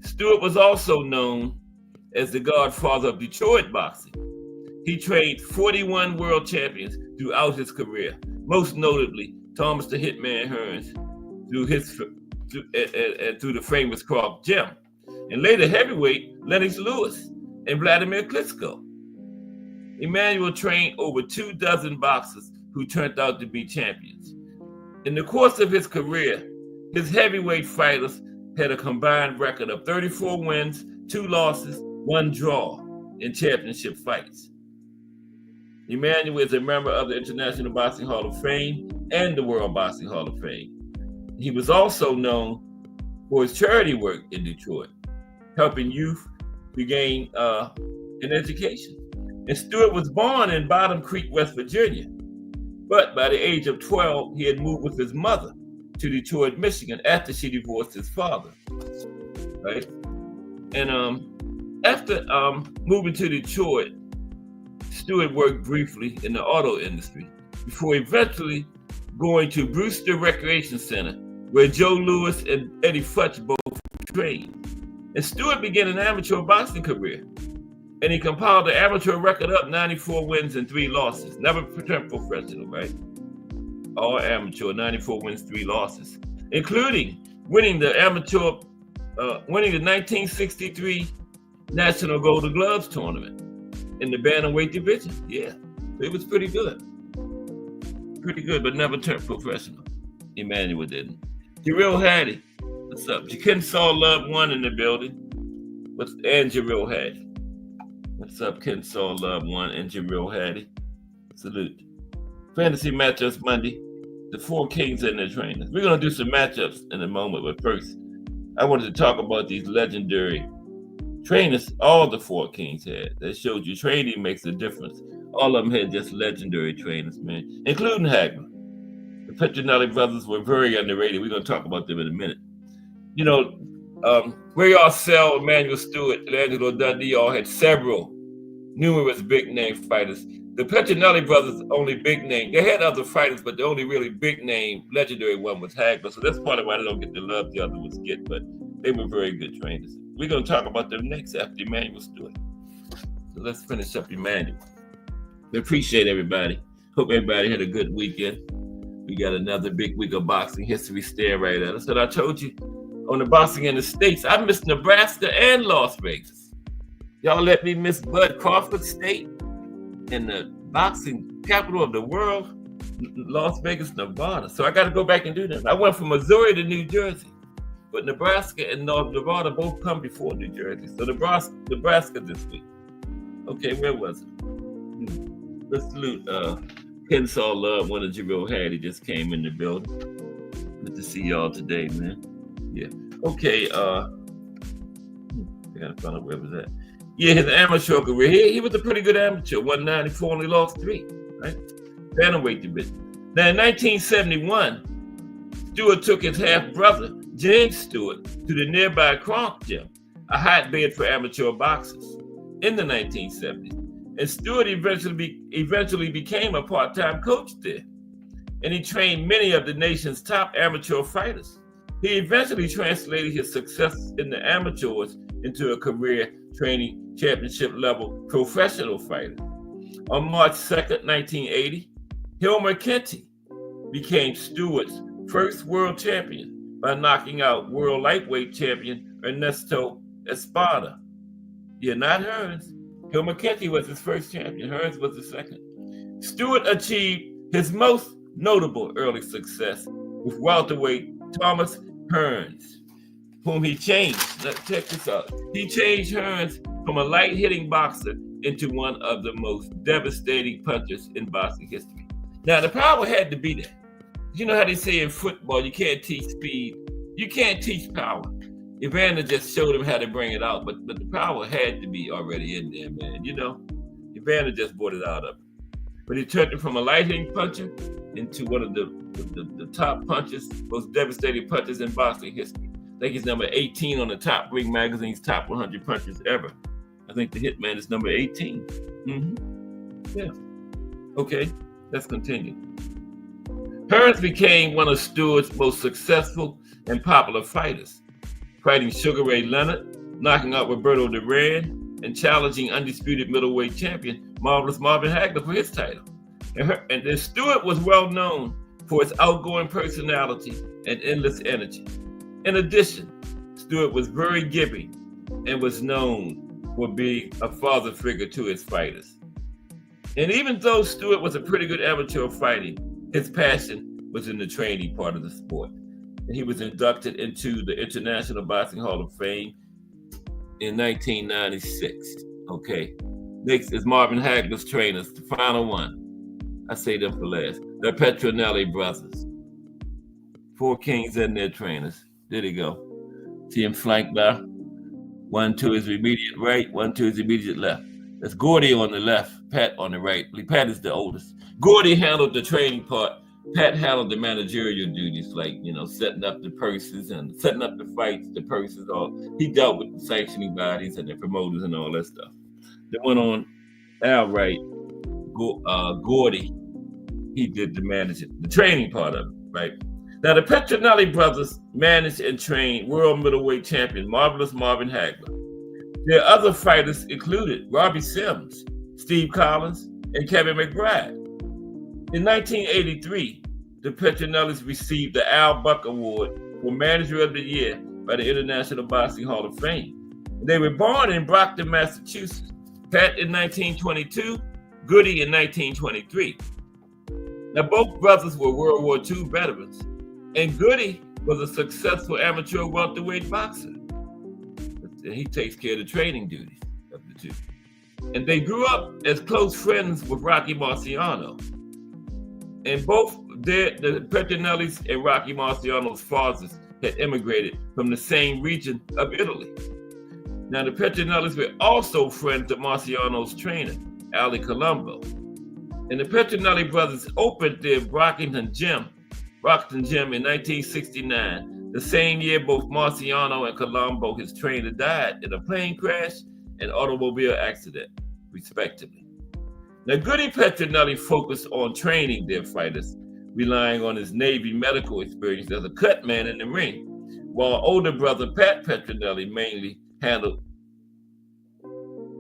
Stewart was also known as the godfather of Detroit boxing. He trained 41 world champions throughout his career, most notably Thomas the Hitman Hearns through the famous Croc Gym, and later heavyweight Lennox Lewis and Vladimir Klitschko. Emanuel trained over 24 boxers who turned out to be champions. In the course of his career, his heavyweight fighters had a combined record of 34 wins, 2 losses, 1 draw in championship fights. Emanuel is a member of the International Boxing Hall of Fame and the World Boxing Hall of Fame. He was also known for his charity work in Detroit, helping youth regain an education. And Stewart was born in Bottom Creek, West Virginia, but by the age of 12, he had moved with his mother to Detroit, Michigan, after she divorced his father, right? And after moving to Detroit, Stewart worked briefly in the auto industry before eventually going to Brewster Recreation Center, where Joe Louis and Eddie Futch both trained. And Stewart began an amateur boxing career, and he compiled the amateur record up 94 wins and 3 losses. Never turned professional, right? All amateur, 94 wins, 3 losses, including winning the 1963 National Golden Gloves tournament in the bantamweight division. Yeah, it was pretty good. Pretty good, but never turned professional. Emmanuel didn't. Jarrell Hattie, what's up? Kensaw Love 1 in the building. And Jarrell Hattie. What's up, Kensaw Love 1 and Jarrell Hattie? Salute. Fantasy matchups Monday. The 4 Kings and their trainers. We're going to do some matchups in a moment, but first, I wanted to talk about these legendary trainers all the 4 Kings had. That showed you training makes a difference. All of them had just legendary trainers, man, including Hagler. The Petronelli brothers were very underrated. We're going to talk about them in a minute. You know, Ray Arcel, Emanuel Stewart, and Angelo Dundee all had numerous big name fighters. The Petronelli brothers' only big name, they had other fighters, but the only really big name, legendary one was Hagler. So that's part of why they don't get the love the other ones get, but they were very good trainers. We're going to talk about them next after Emanuel Stewart. So let's finish up Emanuel. We appreciate everybody. Hope everybody had a good weekend. We got another big week of boxing history staring right at us. And I told you, on the boxing in the States, I missed Nebraska and Las Vegas. Y'all let me miss Bud Crawford State and the boxing capital of the world, Las Vegas, Nevada. So I got to go back and do that. I went from Missouri to New Jersey, but Nebraska and North Nevada both come before New Jersey. So Nebraska this week. Okay, where was it? Let's salute Kensaw Love, one of Jarrell Hattie just came in the building. Good to see y'all today, man. Yeah. Okay, I gotta find out where was that. Yeah, his amateur career. He was a pretty good amateur. 194, only lost 3, right? Bantamweight division. Now in 1971, Stewart took his half-brother, James Stewart, to the nearby Croc Gym, a hotbed for amateur boxers, in the 1970s. And Stewart eventually became a part-time coach there. And he trained many of the nation's top amateur fighters. He eventually translated his success in the amateurs into a career training championship-level professional fighter. On March 2nd, 1980, Hilmer Kenty became Stewart's first world champion by knocking out world lightweight champion Ernesto Espada. Yeah, not Hearns. Hilmer Kenty was his first champion. Hearns was the second. Stewart achieved his most notable early success with welterweight Thomas Hearns, whom he changed. Check this out. He changed Hearns from a light-hitting boxer into one of the most devastating punchers in boxing history. Now, the power had to be there. You know how they say in football, you can't teach speed. You can't teach power. Evander just showed him how to bring it out, but the power had to be already in there, man. You know, Evander just brought it out of him. But he turned it from a light-hitting puncher into one of the top punches, most devastating punches in boxing history. I think he's number 18 on the Top Ring Magazine's top 100 punches ever. I think the Hitman is number 18. Yeah. Okay, let's continue. Hearns became one of Stewart's most successful and popular fighters, fighting Sugar Ray Leonard, knocking out Roberto Duran, and challenging undisputed middleweight champion Marvelous Marvin Hagler for his title. And Stewart was well known for his outgoing personality and endless energy. In addition, Stewart was very giving and was known for being a father figure to his fighters. And even though Stewart was a pretty good amateur fighting, his passion was in the training part of the sport. And he was inducted into the International Boxing Hall of Fame in 1996. Okay. Next is Marvin Hagler's trainers, the final one. I say them for last. The Petronelli brothers. 4 kings and their trainers. There they go. See him flanked by 1 to his immediate right, 1 to his immediate left. That's Gordy on the left, Pat on the right. Pat is the oldest. Gordy handled the training part. Pat handled the managerial duties, like, setting up the purses and setting up the fights, the purses. He dealt with the sanctioning bodies and the promoters and all that stuff. The one on our right, Gordy, he did the training part of it, right? Now, the Petronelli brothers managed and trained world middleweight champion Marvelous Marvin Hagler. Their other fighters included Robbie Sims, Steve Collins, and Kevin McBride. In 1983, the Petronellis received the Al Buck Award for Manager of the Year by the International Boxing Hall of Fame. They were born in Brockton, Massachusetts. Pat in 1922, Goody in 1923. Now, both brothers were World War II veterans, and Goody was a successful amateur welterweight boxer. He takes care of the training duties of the two. And they grew up as close friends with Rocky Marciano. And both the Petronellis and Rocky Marciano's fathers had immigrated from the same region of Italy. Now, the Petronellis were also friends of Marciano's trainer, Ali Colombo. And the Petronelli brothers opened their Brockton Gym in 1969. The same year, both Marciano and Colombo, his trainer, died in a plane crash and automobile accident, respectively. Now, Goody Petronelli focused on training their fighters, relying on his Navy medical experience as a cut man in the ring, while older brother Pat Petronelli mainly handled,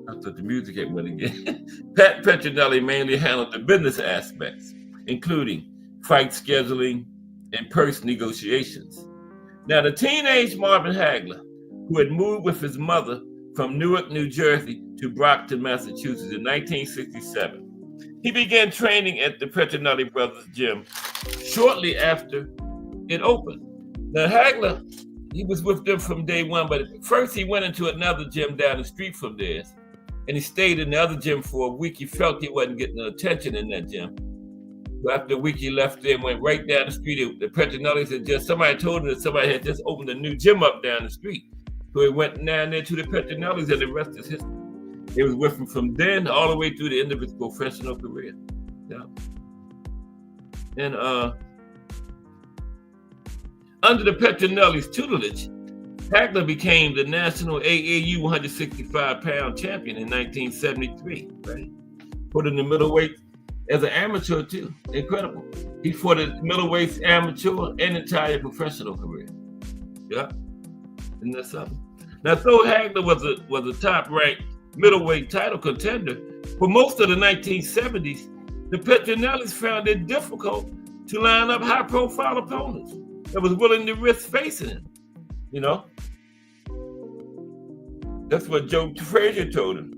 I thought the music had went again. Pat Petronelli mainly handled the business aspects, including fight scheduling and purse negotiations. Now, the teenage Marvin Hagler, who had moved with his mother from Newark, New Jersey to Brockton, Massachusetts in 1967, he began training at the Petronelli Brothers Gym shortly after it opened. Now, Hagler, he was with them from day one, but first he went into another gym down the street from theirs, and he stayed in the other gym for a week. He felt he wasn't getting the attention in that gym. So after a week, he left there and went right down the street. The Petronellis had somebody told him that somebody had just opened a new gym up down the street. So he went down there to the Petronellis, and the rest is history. He was with him from then all the way through the end of his professional career. Yeah. And under the Petronellis' tutelage, Hagler became the national AAU 165-pound champion in 1973, right? Put in the middleweight as an amateur too. Incredible. He fought a middleweight amateur and entire professional career. Yeah. Isn't that something? Now, though Hagler was a top-ranked middleweight title contender, for most of the 1970s, the Petronellis found it difficult to line up high-profile opponents that was willing to risk facing him. That's what Joe Frazier told him.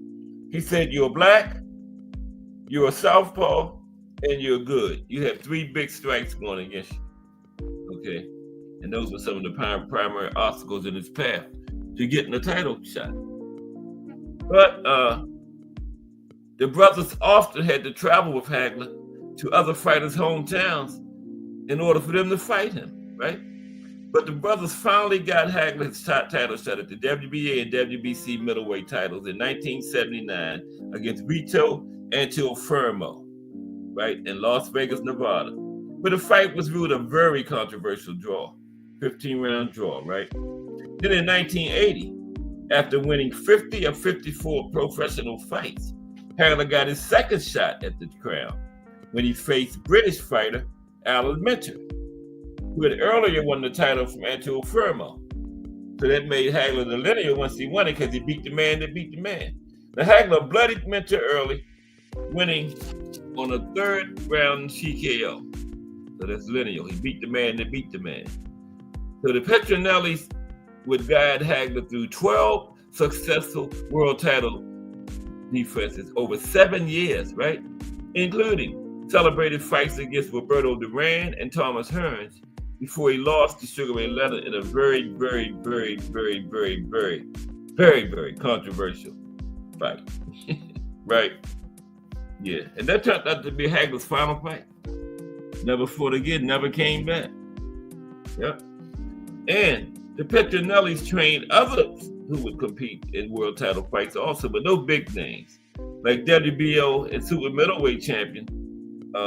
He said, "You're black, you're a southpaw, and you're good. You have 3 big strikes going against you." Okay. And those were some of the primary obstacles in his path to getting a title shot. But the brothers often had to travel with Hagler to other fighters' hometowns in order for them to fight him, right? But the brothers finally got Hagler his title shot at the WBA and WBC middleweight titles in 1979 against Rito Antilfermo, right, in Las Vegas, Nevada. But the fight was ruled a very controversial draw, 15-round draw, right? Then in 1980, after winning 50 of 54 professional fights, Hagler got his second shot at the crown when he faced British fighter Alan Minter, who had earlier won the title from Antuofermo. Fermo. So that made Hagler the linear once he won it because he beat the man that beat the man. Now Hagler bloodied Minter early, winning on a third round TKO. So that's lineal. He beat the man that beat the man. So the Petronellis would guide Hagler through 12 successful world title defenses over 7 years, right? Including celebrated fights against Roberto Duran and Thomas Hearns before he lost to Sugar Ray Leonard in a very, very, very, very, very, very, very, very controversial fight. Right? Yeah. And that turned out to be Hagler's final fight. Never fought again, never came back. Yep. And the Petronellis trained others who would compete in world title fights also, but no big names, like WBO and super middleweight champion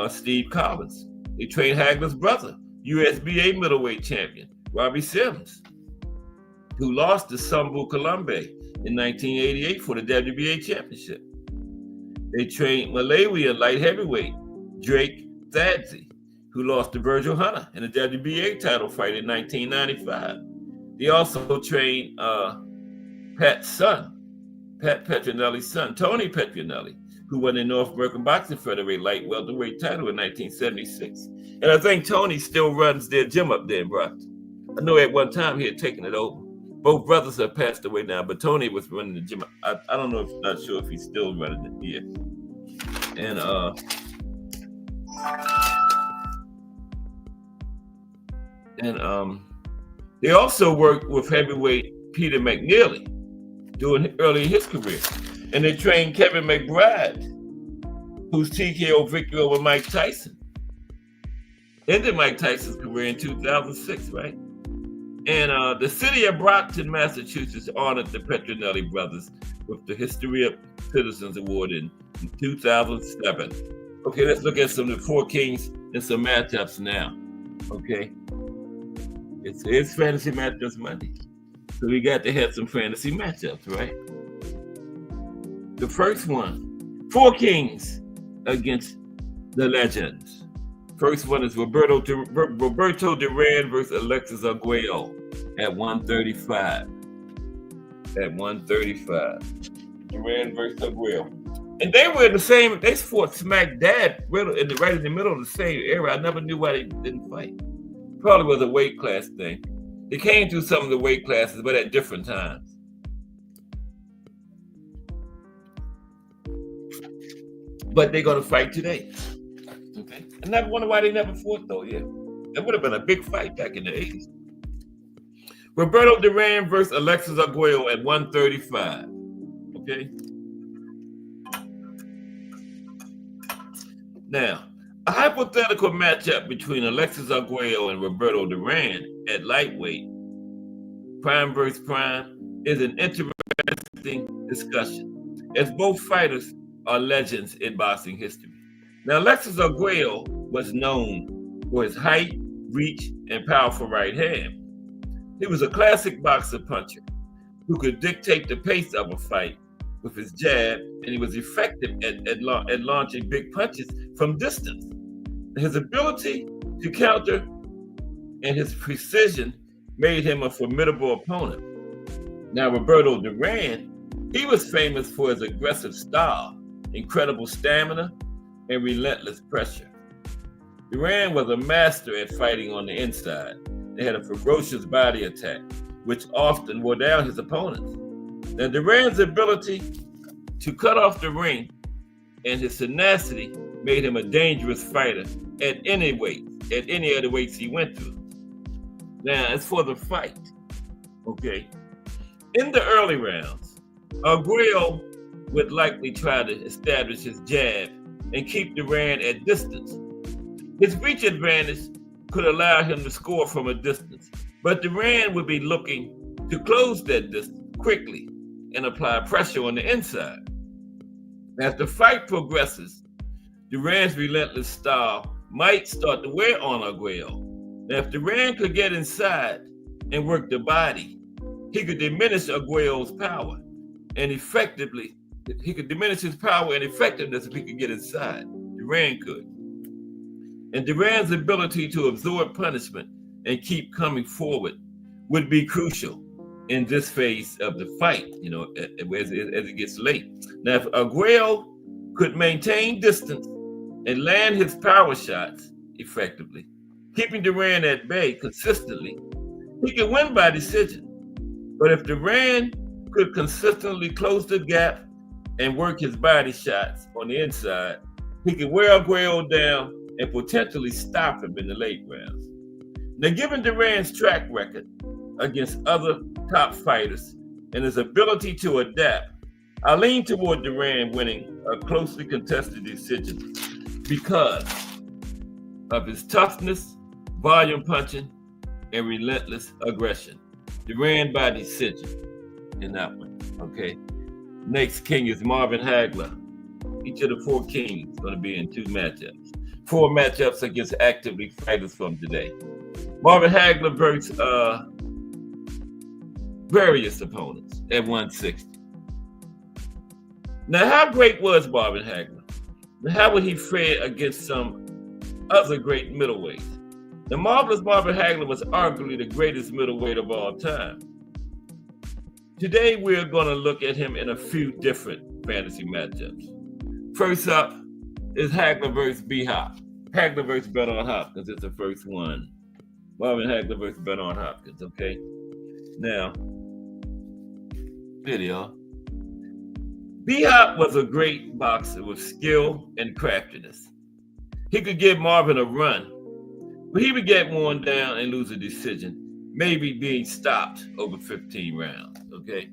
Steve Collins. They trained Hagler's brother, USBA middleweight champion Robbie Sims, who lost to Sambu Colombe in 1988 for the WBA championship. They trained Malawian light heavyweight Drake Thadze, who lost to Virgil Hunter in the WBA title fight in 1995. They also trained Pat's son, Pat Petronelli's son, Tony Petronelli, who won the North American Boxing Federation light welterweight title in 1976. And I think Tony still runs their gym up there in Brockton. I know at one time he had taken it over. Both brothers have passed away now, but Tony was running the gym. I don't know, not sure if he's still running it here. And they also worked with heavyweight Peter McNeely during early in his career. And they trained Kevin McBride, whose TKO victory over Mike Tyson ended Mike Tyson's career in 2006, right? And the city of Brockton, Massachusetts honored the Petronelli brothers with the History of Citizens Award in 2007. Okay, let's look at some of the Four Kings and some matchups now, okay? It's Fantasy Matchups Monday. So we got to have some fantasy matchups, right? The first one, Four Kings against the Legends. First one is Roberto Duran versus Alexis Arguello at 135. At 135. Duran versus Arguello. And they were in the same, they fought smack dab right in the middle of the same era. I never knew why they didn't fight. Probably was a weight class thing. They came through some of the weight classes, but at different times. But they're going to fight today. Okay. I never wonder why they never fought, though. Yeah. That would have been a big fight back in the 80s. Roberto Duran versus Alexis Arguello at 135. Okay. Now, a hypothetical matchup between Alexis Arguello and Roberto Duran at lightweight, prime versus prime, is an interesting discussion, as both fighters are legends in boxing history. Now, Alexis Arguello was known for his height, reach, and powerful right hand. He was a classic boxer puncher who could dictate the pace of a fight with his jab, and he was effective at launching big punches from distance. His ability to counter and his precision made him a formidable opponent. Now, Roberto Duran, he was famous for his aggressive style, incredible stamina, and relentless pressure. Duran was a master at fighting on the inside. He had a ferocious body attack, which often wore down his opponents. Now, Duran's ability to cut off the ring and his tenacity made him a dangerous fighter at any weight, at any of the weights he went through. Now, as for the fight, okay, in the early rounds, Arguello would likely try to establish his jab and keep Duran at distance. His reach advantage could allow him to score from a distance, but Duran would be looking to close that distance quickly and apply pressure on the inside. As the fight progresses, Duran's relentless style might start to wear on Arguello. Now, if Duran could get inside and work the body, he could diminish Arguello's power and effectively, he could diminish his power and effectiveness if he could get inside. Duran could. And Duran's ability to absorb punishment and keep coming forward would be crucial in this phase of the fight, as it gets late. Now, if Aguayo could maintain distance and land his power shots effectively, keeping Duran at bay consistently, he could win by decision. But if Duran could consistently close the gap and work his body shots on the inside, he could wear Aguayo down and potentially stop him in the late rounds. Now, given Duran's track record against other top fighters and his ability to adapt, I lean toward Duran winning a closely contested decision because of his toughness, volume punching, and relentless aggression. Duran by decision in that one, okay? Next king is Marvin Hagler. Each of the 4 kings is going to be in 2 matchups. 4 matchups against actively fighters from today. Marvin Hagler versus various opponents at 160. Now, how great was Marvin Hagler? Now, how would he fare against some other great middleweights? The marvelous Marvin Hagler was arguably the greatest middleweight of all time. Today, we're going to look at him in a few different fantasy matchups. First up is Hagler versus B-Hop. Hagler versus Bernard Hopkins is the first one. Marvin Hagler versus Bernard Hopkins, okay? Now, video. B-Hop was a great boxer with skill and craftiness. He could give Marvin a run, but he would get worn down and lose a decision, maybe being stopped over 15 rounds, okay?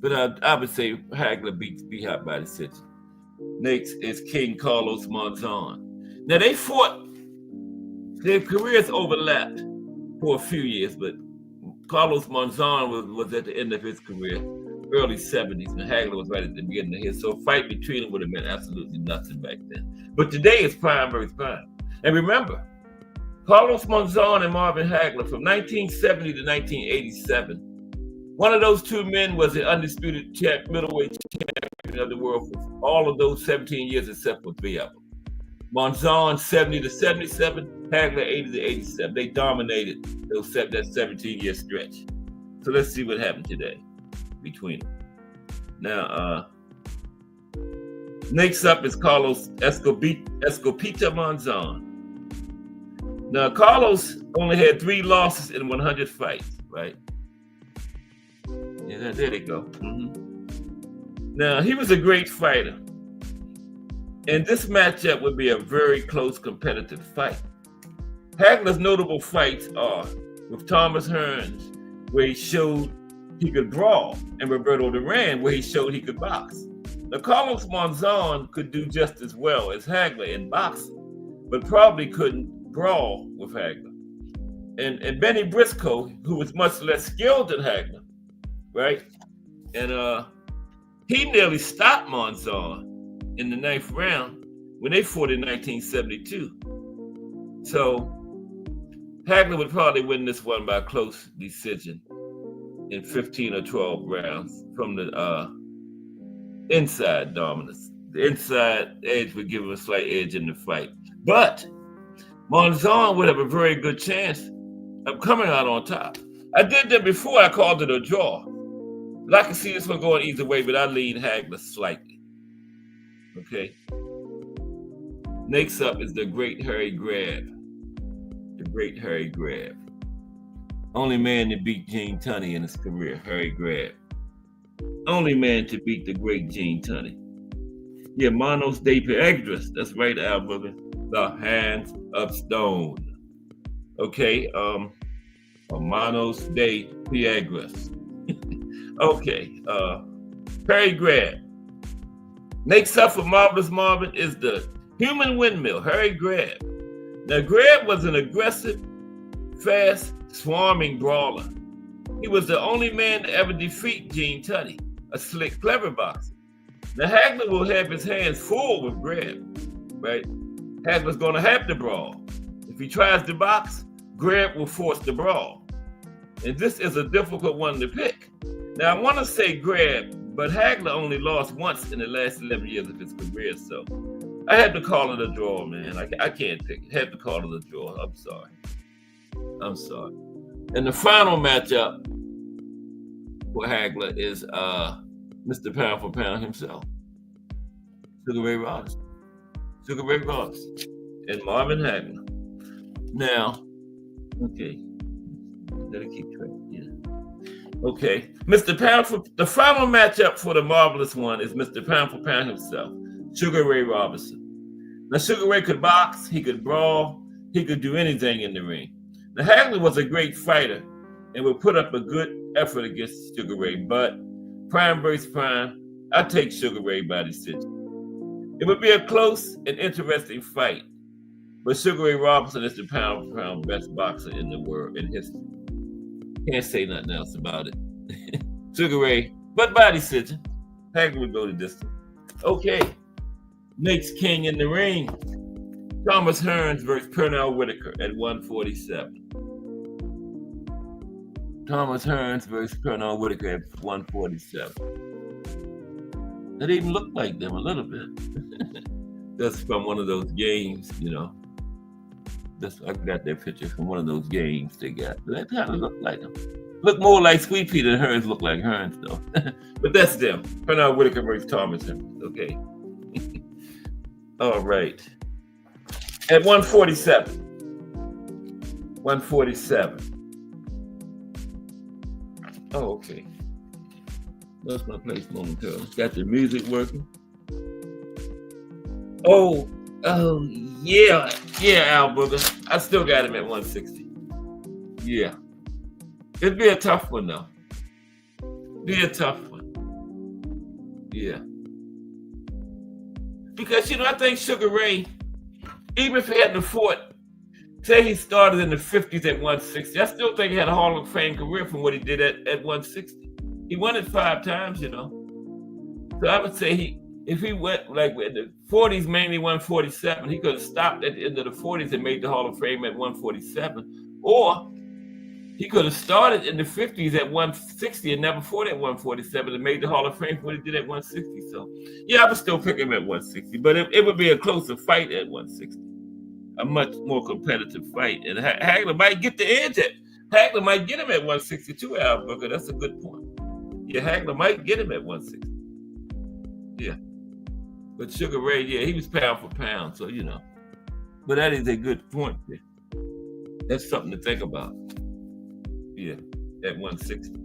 But I would say Hagler beats B-Hop by decision. Next is King Carlos Monzon. Now, they fought, their careers overlapped for a few years, but Carlos Monzon was at the end of his career, early 70s, and Hagler was right at the beginning of his. So a fight between them would have been absolutely nothing back then. But today it's prime versus prime. And remember, Carlos Monzon and Marvin Hagler from 1970 to 1987, one of those 2 men was the undisputed middleweight champion of the world for all of those 17 years except for 3 of them. Monzon 70 to 77, Hagler 80 to 87. They dominated that 17-year stretch. So let's see what happened today between them. Now, next up is Carlos Escopita Monzon. Now, Carlos only had 3 losses in 100 fights, right? Yeah, there they go. Now, he was a great fighter. And this matchup would be a very close competitive fight. Hagler's notable fights are with Thomas Hearns, where he showed he could brawl, and Roberto Duran, where he showed he could box. Now, Carlos Monzon could do just as well as Hagler in boxing, but probably couldn't brawl with Hagler. And Benny Briscoe, who was much less skilled than Hagler, right? And he nearly stopped Monzon in the 9th round when they fought in 1972. So Hagler would probably win this one by close decision in 15 or 12 rounds from the inside dominance. The inside edge would give him a slight edge in the fight. But Monzon would have a very good chance of coming out on top. I did that before, I called it a draw. But I can see this one going either way, but I lean Hagler slightly. Okay. Next up is the Great Harry Grab. The Great Harry Grab. Only man to beat Gene Tunney in his career, Harry Grab. Only man to beat the great Gene Tunney. Yeah, Manos de Piedras. That's right, Al Booger. The Hands of Stone. Okay, Manos de Piedras. Okay, Harry Grab. Next up for Marvelous Marvin is the Human Windmill, Harry Grab. Now, Grab was an aggressive, fast, swarming brawler. He was the only man to ever defeat Gene Tunney, a slick, clever boxer. Now, Hagler will have his hands full with Grab, right? Hagler's going to have to brawl. If he tries to box, Grab will force the brawl. And this is a difficult one to pick. Now, I want to say Grab but Hagler only lost once in the last 11 years of his career, so I had to call it a draw, man. I can't pick it. Had to call it a draw. I'm sorry. And the final matchup for Hagler is Mr. Pound for Pound himself, Sugar Ray Robinson. Sugar Ray Robinson and Marvin Hagler. Now, okay, gotta keep track. Yeah. Okay, the final matchup for the marvelous one is Mr. Pound for Pound himself, Sugar Ray Robinson. Now, Sugar Ray could box, he could brawl, he could do anything in the ring. Now, Hagler was a great fighter and would put up a good effort against Sugar Ray, but prime versus prime, I take Sugar Ray by decision. It would be a close and interesting fight, but Sugar Ray Robinson is the pound for pound best boxer in the world, in history. Can't say nothing else about it. Sugar Ray, but by decision. Hagler would go the distance. Okay, next king in the ring, Thomas Hearns versus Pernell Whitaker at 147. Thomas Hearns versus Pernell Whitaker at 147. It even looked like them a little bit. That's from one of those games, you know. I got that picture from one of those games they got. That kind of looked like them. Look more like Sweet Pea than Hearns look like Hearns, though. But that's them. Pernell Whitaker versus Thomas Hearns. Okay. All right. At 147. 147. Oh, okay. That's my place momentarily. Got the music working. Oh, yeah, Al Booger. I still got him at 160. Yeah. It'd be a tough one, though. Be a tough one. Yeah. Because, I think Sugar Ray, even if he hadn't fought, say he started in the 50s at 160, I still think he had a Hall of Fame career from what he did at 160. He won it 5 times, So I would say if he went like in the 40s, mainly 147, he could have stopped at the end of the 40s and made the Hall of Fame at 147. Or he could have started in the 50s at 160 and never fought at 147 and made the Hall of Fame for what he did at 160. So, yeah, I would still pick him at 160, but it would be a closer fight at 160. A much more competitive fight. And Hagler might get the edge Hagler might get him at 162, Al Booker. That's a good point. Yeah, Hagler might get him at 160. Yeah. But Sugar Ray, yeah, he was pound for pound, so But that is a good point there. That's something to think about. Yeah, at 160.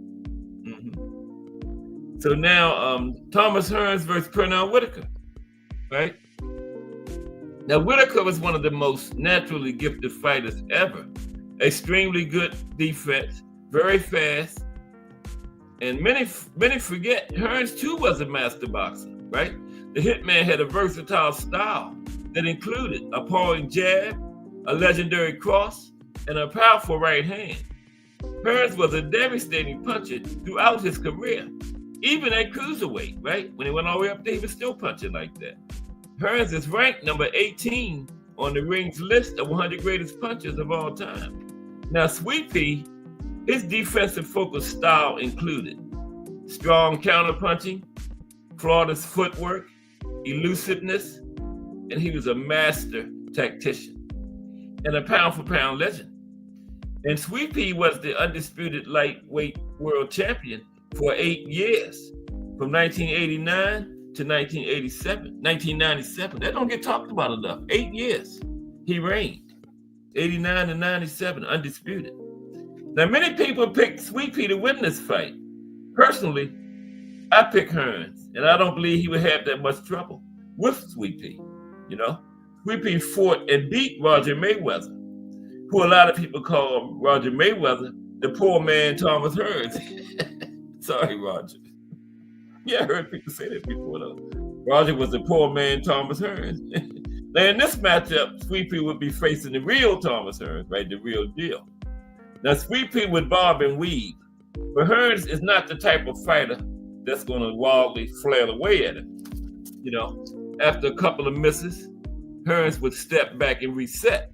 Mm-hmm. So now, Thomas Hearns versus Pernell Whitaker, right? Now, Whitaker was one of the most naturally gifted fighters ever. Extremely good defense, very fast. And many forget Hearns too was a master boxer, right? The Hitman had a versatile style that included a appalling jab, a legendary cross, and a powerful right hand. Hearns was a devastating puncher throughout his career, even at cruiserweight, right? When he went all the way up there, he was still punching like that. Hearns is ranked number 18 on the ring's list of 100 greatest punchers of all time. Now, Sweet Pea, his defensive focused style included strong counterpunching, flawless footwork, elusiveness, and he was a master tactician and a pound-for-pound legend. And Sweet Pea was the undisputed lightweight world champion for 8 years, from 1989 to 1997. That don't get talked about enough. 8 years he reigned, 89 to 97, undisputed. Now, many people picked Sweet Pea to win this fight. Personally, I pick Hearns, and I don't believe he would have that much trouble with Sweet Pea. Sweet Pea fought and beat Roger Mayweather, who a lot of people call Roger Mayweather the poor man Thomas Hearns. Sorry, Roger. Yeah, I heard people say that before, though. Roger was the poor man Thomas Hearns. Now, in this matchup, Sweet Pea would be facing the real Thomas Hearns, right? The real deal. Now, Sweet Pea would bob and weave, but Hearns is not the type of fighter that's going to wildly flail away at him. After a couple of misses, Hearns would step back and reset,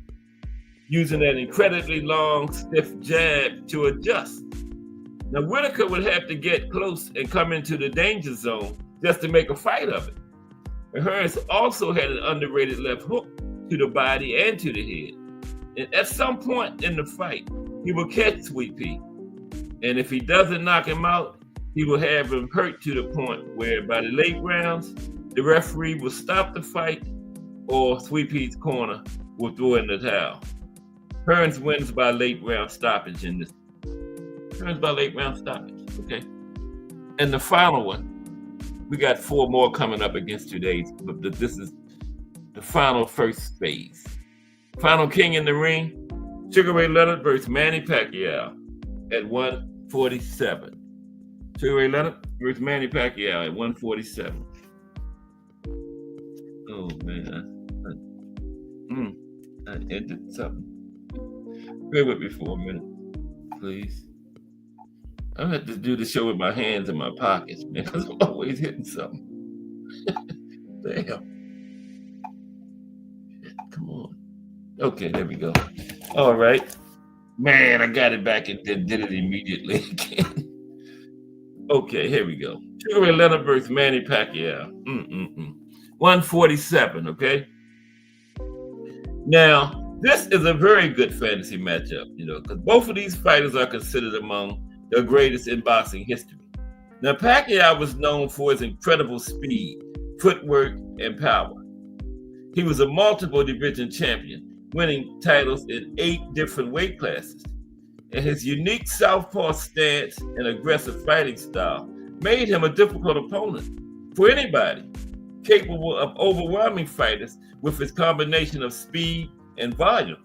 using that incredibly long, stiff jab to adjust. Now, Whitaker would have to get close and come into the danger zone just to make a fight of it. And Hearns also had an underrated left hook to the body and to the head. And at some point in the fight, he will catch Sweet Pea. And if he doesn't knock him out, he will have him hurt to the point where by the late rounds, the referee will stop the fight or Sweet Pea's corner will throw in the towel. Hearns wins by late round stoppage in this. Hearns by late round stoppage, okay? And the final one, we got 4 more coming up against today's, but this is the final first phase. Final king in the ring, Sugar Ray Leonard versus Manny Pacquiao at 147. Sugar Ray Leonard versus Manny Pacquiao at 147. Oh man, I ended something. Bear with me for a minute, please. I have to do the show with my hands in my pockets, man, because I'm always hitting something. Damn. Come on. Okay, there we go. All right. Man, I got it back and then did it immediately again. Okay, here we go. Sugar Ray Leonard versus Manny Pacquiao. 147, okay? Now, this is a very good fantasy matchup, because both of these fighters are considered among the greatest in boxing history. Now, Pacquiao was known for his incredible speed, footwork, and power. He was a multiple division champion, winning titles in 8 different weight classes. And his unique southpaw stance and aggressive fighting style made him a difficult opponent for anybody capable of overwhelming fighters with his combination of speed and volume.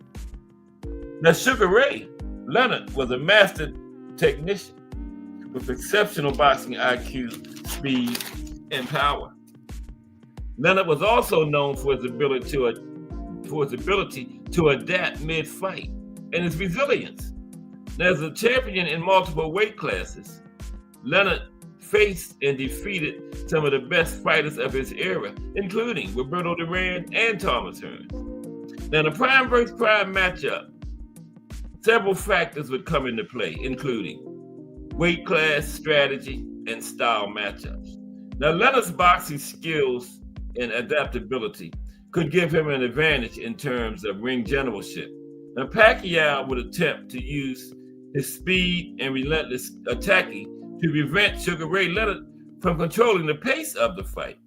Now, Sugar Ray Leonard was a master technician with exceptional boxing IQ, speed, and power. Leonard was also known for his ability to adapt mid-fight and his resilience. Now, as a champion in multiple weight classes, Leonard faced and defeated some of the best fighters of his era, including Roberto Duran and Thomas Hearns. Now, in a prime versus prime matchup, several factors would come into play, including weight class, strategy, and style matchups. Now, Leonard's boxing skills and adaptability could give him an advantage in terms of ring generalship. Now, Pacquiao would attempt to use his speed and relentless attacking to prevent Sugar Ray Leonard from controlling the pace of the fight.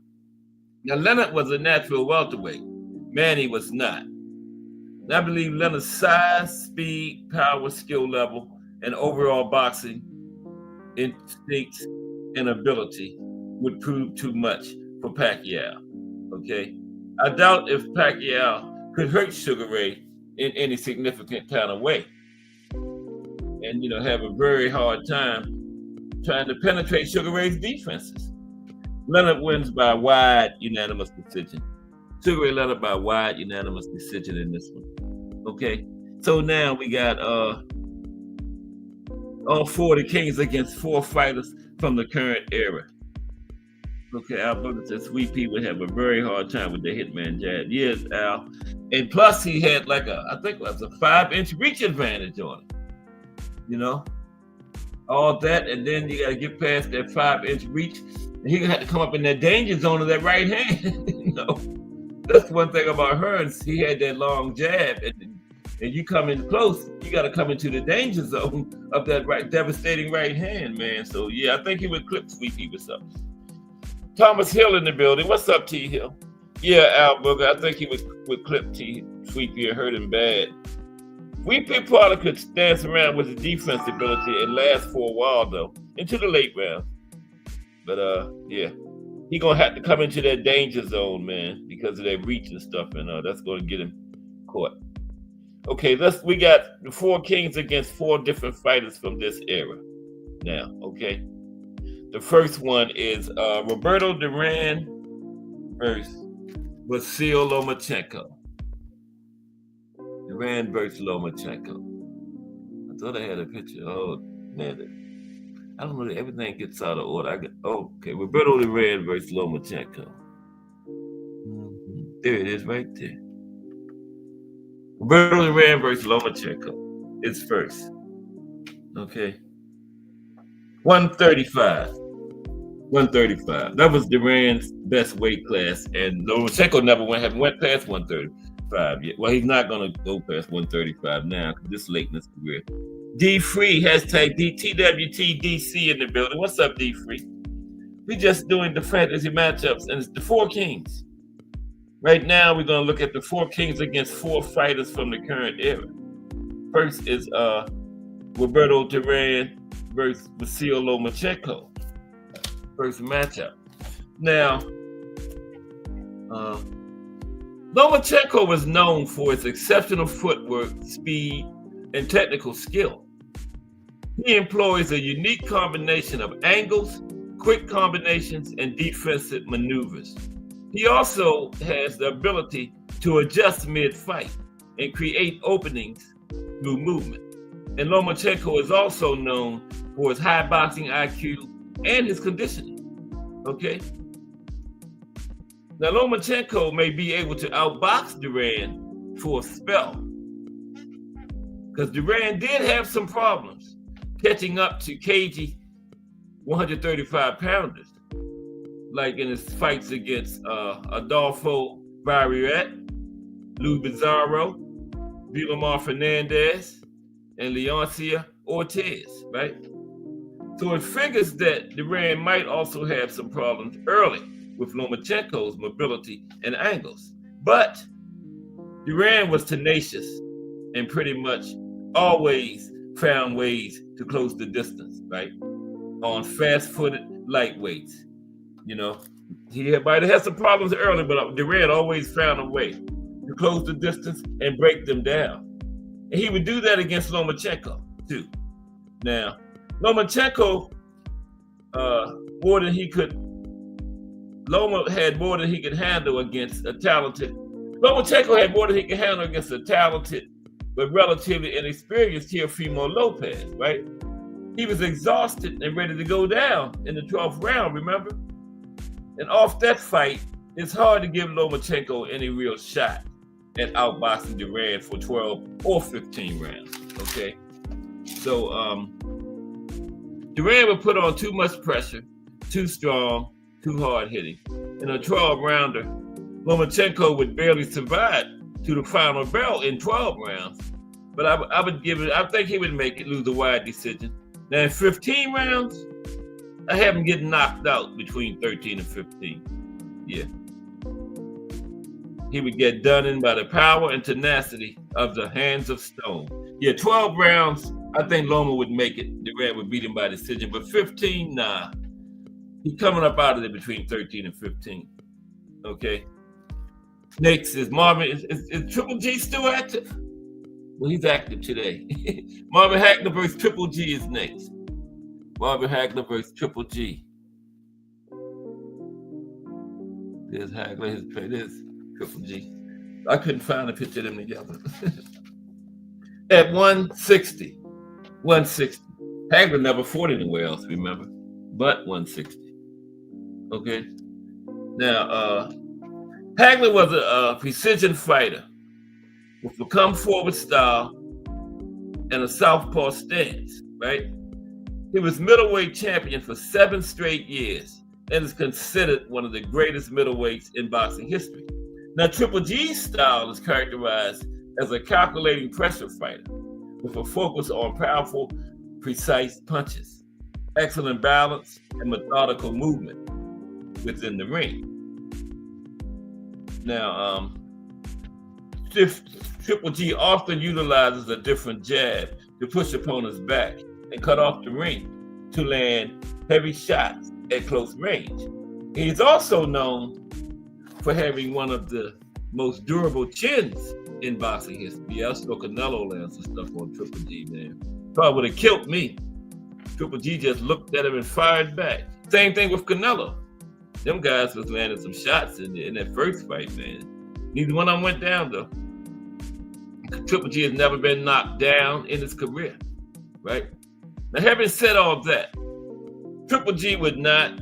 Now, Leonard was a natural welterweight. Manny was not. And I believe Leonard's size, speed, power, skill level, and overall boxing instincts and ability would prove too much for Pacquiao. Okay? I doubt if Pacquiao could hurt Sugar Ray in any significant kind of way. And, have a very hard time trying to penetrate Sugar Ray's defenses. Leonard wins by wide unanimous decision. Sugar Ray Leonard by wide unanimous decision in this one. Okay, so now we got all 4 of the kings against 4 fighters from the current era. Okay, Al Booker said Sweet Pea would have a very hard time with the Hitman jab. Yes, Al. And plus he had I think it was a 5-inch reach advantage on it. All that, and then you got to get past that 5-inch reach. And he had to come up in that danger zone of that right hand. That's one thing about Hearns. He had that long jab, and you come in close, you got to come into the danger zone of that devastating right hand, man. So yeah, I think he would clip Sweet Pea with something. Thomas Hill in the building. What's up, T Hill? Yeah, Al Booger, I think he would clip Sweet Pea and hurt him bad. Sweet Pea probably could dance around with his defense ability and last for a while though, into the late rounds. But yeah, he gonna have to come into that danger zone, man, because of that reach and stuff, and that's gonna get him caught. Okay, we got the 4 kings against 4 different fighters from this era. Now, okay, the first one is Roberto Duran versus Vasyl Lomachenko. Duran versus Lomachenko. I thought I had a picture. Oh man, I don't know. Everything gets out of order. Okay, Roberto Duran versus Lomachenko. There it is, right there. Roberto Duran versus Lomachenko is first. Okay. 135. 135. That was Duran's best weight class, and Lomachenko never went past 135 yet. Well, he's not going to go past 135 now because this late in his career. D Free hashtag TWTDC in the building. What's up, D Free? We just doing the fantasy matchups, and it's the 4 kings. Right now, we're going to look at the 4 kings against 4 fighters from the current era. First is Roberto Duran versus Vasyl Lomachenko. First matchup. Now, Lomachenko was known for his exceptional footwork, speed, and technical skill. He employs a unique combination of angles, quick combinations, and defensive maneuvers. He also has the ability to adjust mid-fight and create openings through movement. And Lomachenko is also known for his high boxing IQ and his conditioning. Okay? Now, Lomachenko may be able to outbox Duran for a spell, because Duran did have some problems catching up to cagey 135-pounders, like in his fights against Adolfo Barriet, Lou Bizarro, Villamar Fernandez, and Leoncia Ortiz, right? So it figures that Duran might also have some problems early with Lomachenko's mobility and angles. But Duran was tenacious and pretty much always found ways to close the distance, right? On fast-footed lightweights. You know, he might have had some problems early, but Duran always found a way to close the distance and break them down. And he would do that against Lomachenko, too. Now, Lomachenko Loma had more than he could handle against a talented. Lomachenko had more than he could handle against a talented but relatively inexperienced Teofimo Lopez, right? He was exhausted and ready to go down in the 12th round, remember? And off that fight, it's hard to give Lomachenko any real shot at outboxing Duran for 12 or 15 rounds, okay? So, Duran would put on too much pressure, too strong, too hard-hitting. In a 12-rounder, Lomachenko would barely survive to the final bell in 12 rounds. But I would give it, I think he would make it, lose a wide decision. Now, in 15 rounds, I have him getting knocked out between 13 and 15. Yeah. He would get done in by the power and tenacity of the hands of stone. Yeah, 12 rounds, I think Loma would make it. Duran would beat him by decision. But 15, nah. He's coming up out of there between 13 and 15. Okay. Next is Marvin. Is Triple G still active? Well, he's active today. Marvin Hagler versus Triple G is next. Marvin Hagler versus Triple G. There's Hagler. There's Triple G. I couldn't find a picture of them together. At 160. 160. Hagler never fought anywhere else, remember? But 160. Okay. Now, Hagler was a precision fighter with a come-forward style and a southpaw stance, right? He was middleweight champion for 7 straight years and is considered one of the greatest middleweights in boxing history. Now, Triple G's style is characterized as a calculating pressure fighter with a focus on powerful, precise punches, excellent balance, and methodical movement within the ring. Now, Triple G often utilizes a different jab to push opponents back and cut off the ring to land heavy shots at close range. He's also known for having one of the most durable chins in boxing history. Yeah, I saw Canelo land some stuff on Triple G, man. Probably would have killed me. Triple G just looked at him and fired back. Same thing with Canelo. Them guys was landing some shots in that first fight, man. Neither one of them went down, though. Triple G has never been knocked down in his career, right? Now, having said all that, Triple G would not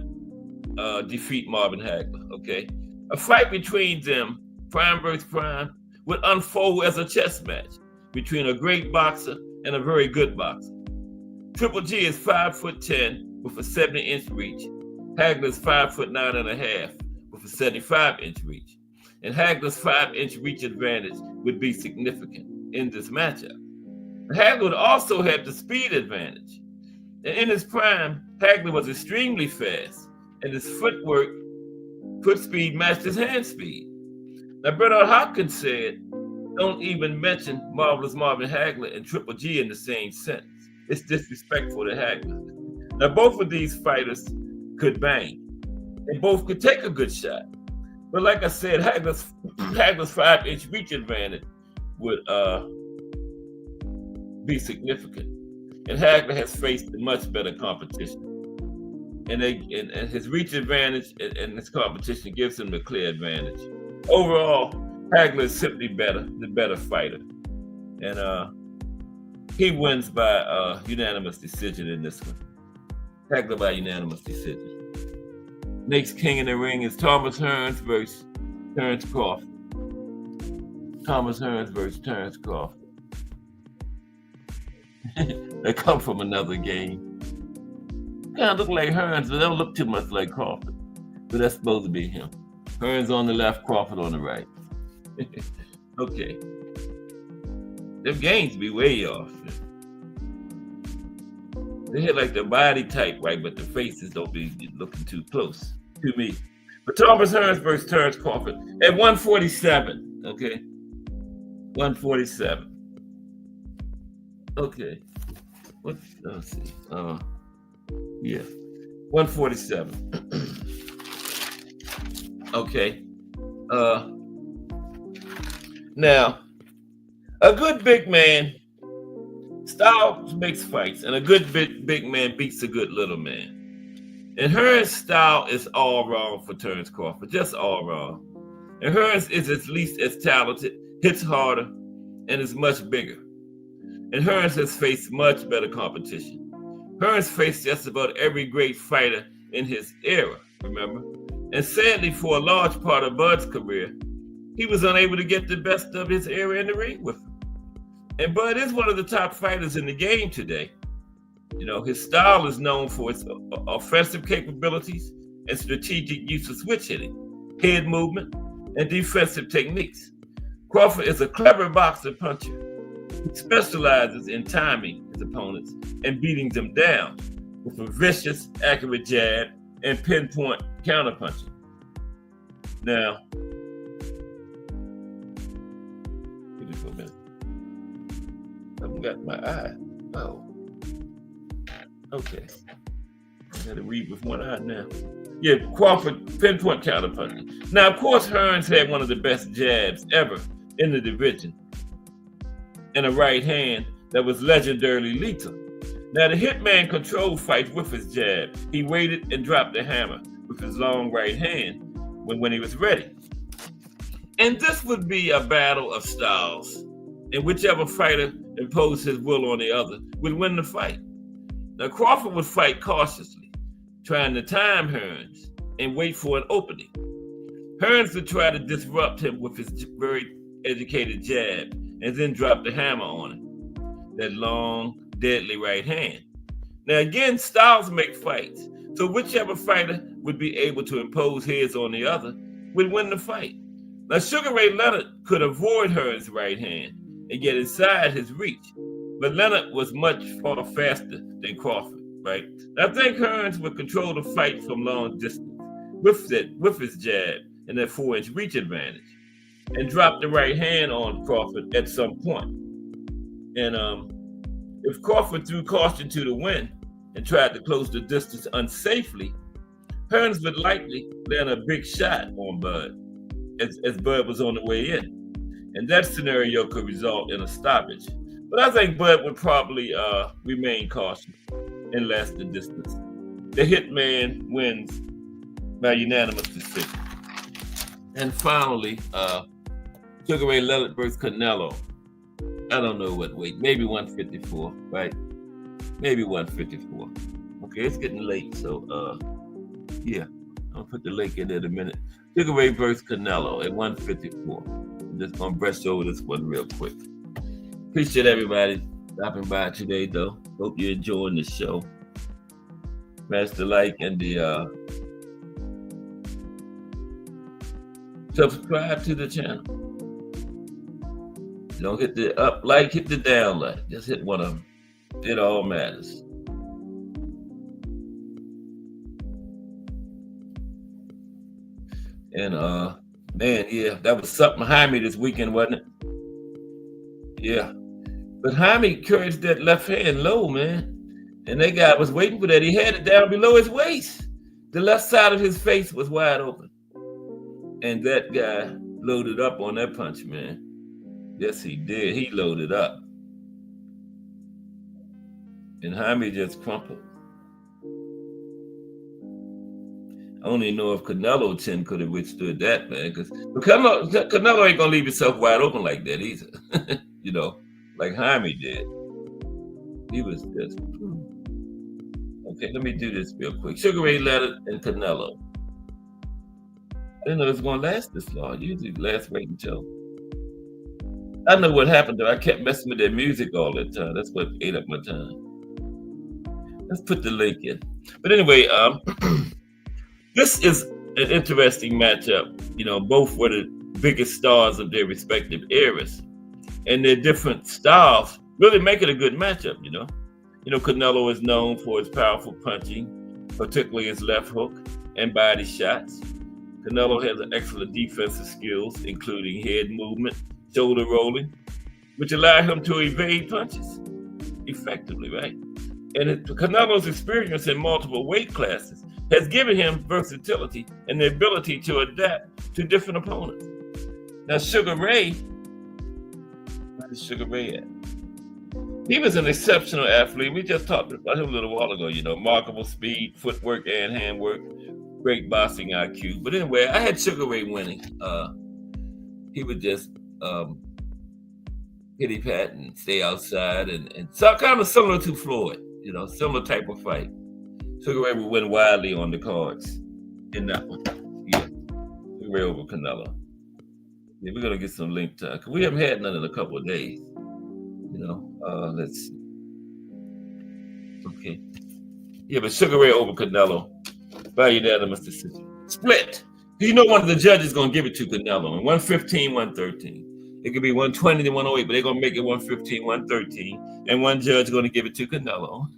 defeat Marvin Hagler, okay? A fight between them, prime versus prime, would unfold as a chess match between a great boxer and a very good boxer. Triple G is 5'10" with a 70-inch reach. Hagler's 5'9.5" with a 75-inch reach. And Hagler's 5-inch reach advantage would be significant in this matchup. Hagler also had the speed advantage. And in his prime, Hagler was extremely fast, and his foot speed matched his hand speed. Now, Bernard Hopkins said, "Don't even mention Marvelous Marvin Hagler and Triple G in the same sentence. It's disrespectful to Hagler." Now, both of these fighters could bang, and both could take a good shot. But like I said, Hagler's 5-inch reach advantage would be significant. And Hagler has faced much better competition. And his reach advantage and his competition gives him the clear advantage. Overall, Hagler is simply the better fighter. And he wins by unanimous decision in this one. Hagler by unanimous decision. Next king in the ring is Thomas Hearns versus Terence Crawford. Thomas Hearns versus Terence Crawford. They come from another game. Kind of look like Hearns, but they don't look too much like Crawford. But that's supposed to be him. Hearns on the left, Crawford on the right. Okay. Them games be way off. They hit like the body type right, but the faces don't be looking too close to me. But Thomas Hearns versus Terence Crawford at 147. Okay. 147. Okay. Let's see. Yeah. 147. Okay. Now, a good big man, style makes fights, and a good big man beats a good little man. And Hearns' style is all wrong for Terence Crawford, just all wrong. And Hearns is at least as talented, hits harder, and is much bigger. And Hearns has faced much better competition. Hearns faced just about every great fighter in his era, remember? And sadly, for a large part of Bud's career, he was unable to get the best of his era in the ring with him. And Bud is one of the top fighters in the game today. You know, his style is known for its offensive capabilities and strategic use of switch hitting, head movement, and defensive techniques. Crawford is a clever boxer puncher. He specializes in timing his opponents and beating them down with a vicious, accurate jab and pinpoint counterpunching. Now, give me for a minute. I haven't got my eye. Oh. Okay. I gotta read with one eye now. Yeah, Crawford, pinpoint counterpunching. Now, of course, Hearns had one of the best jabs ever in the division, and a right hand that was legendarily lethal. Now, the Hitman controlled fights with his jab. He waited and dropped the hammer with his long right hand when he was ready. And this would be a battle of styles, and whichever fighter imposed his will on the other would win the fight. Now, Crawford would fight cautiously, trying to time Hearns and wait for an opening. Hearns would try to disrupt him with his very educated jab and then drop the hammer on him, that long, deadly right hand. Now, again, styles make fights, so whichever fighter would be able to impose his on the other would win the fight. Now, Sugar Ray Leonard could avoid Hearns' right hand and get inside his reach, but Leonard was much far faster than Crawford, right? I think Hearns would control the fight from long distance with his jab and that 4-inch reach advantage, and drop the right hand on Crawford at some point. And if Crawford threw caution to the wind and tried to close the distance unsafely, Hearns would likely land a big shot on Bud as Bud was on the way in. And that scenario could result in a stoppage. But I think Bud would probably remain cautious and last the distance. The Hitman wins by unanimous decision. And finally, Sugar Ray Leonard versus Canelo. I don't know what weight, maybe 154, right? Maybe 154. Okay, it's getting late, so yeah, I'll put the link in there in a minute. Sugar Ray versus Canelo at 154. I'm just gonna brush over this one real quick. Appreciate everybody stopping by today, though. Hope you're enjoying the show. Smash the like and the subscribe to the channel. Don't hit the up like, hit the down like. Just hit one of them. It all matters. And man, yeah, that was something behind me this weekend, wasn't it? Yeah. But Jaime encouraged that left hand low, man. And that guy was waiting for that. He had it down below his waist. The left side of his face was wide open. And that guy loaded up on that punch, man. Yes, he did. He loaded up. And Jaime just crumpled. I don't even know if Canelo chin could have withstood that, man. Because Canelo ain't going to leave himself wide open like that either. You know, like Jaime did. He was just... Okay, let me do this real quick. Sugar Ray Leonard and Canelo. I didn't know it was going to last this long. Usually it lasts right until... I know what happened though. I kept messing with their music all the time. That's what ate up my time. Let's put the link in. But anyway, this is an interesting matchup. You know, both were the biggest stars of their respective eras. And their different styles really make it a good matchup, you know. You know, Canelo is known for his powerful punching, particularly his left hook and body shots. Canelo has excellent defensive skills, including head movement, shoulder rolling, which allow him to evade punches effectively, right? And Canelo's experience in multiple weight classes has given him versatility and the ability to adapt to different opponents. Now, Sugar Ray, where's Sugar Ray at? He was an exceptional athlete. We just talked about him a little while ago, you know, remarkable speed, footwork, and handwork, great boxing IQ. But anyway, I had Sugar Ray winning. He would just hitty pat and stay outside, and so kind of similar to Floyd, you know, similar type of fight. Sugar Ray would win widely on the cards in that one. Yeah, Sugar Ray over Canelo. Yeah, we're gonna get some link time because we haven't had none in a couple of days. You know, let's see. Okay. Yeah, but Sugar Ray over Canelo by unanimous decision. Split. You know, one of the judges going to give it to Canelo. 115, 113. It could be 120 to 108, but they're going to make it 115, 113. And one judge going to give it to Canelo.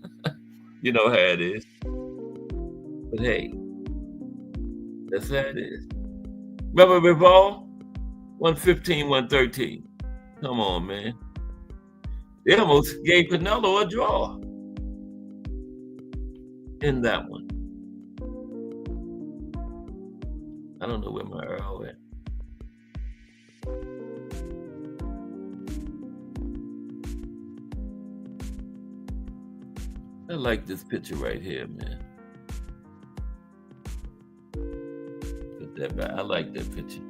You know how it is. But hey, that's how it is. Remember Revolve? 115, 113. Come on, man. They almost gave Canelo a draw in that one. I don't know where my Earl at. I like this picture right here, man. Put that back. I like that picture.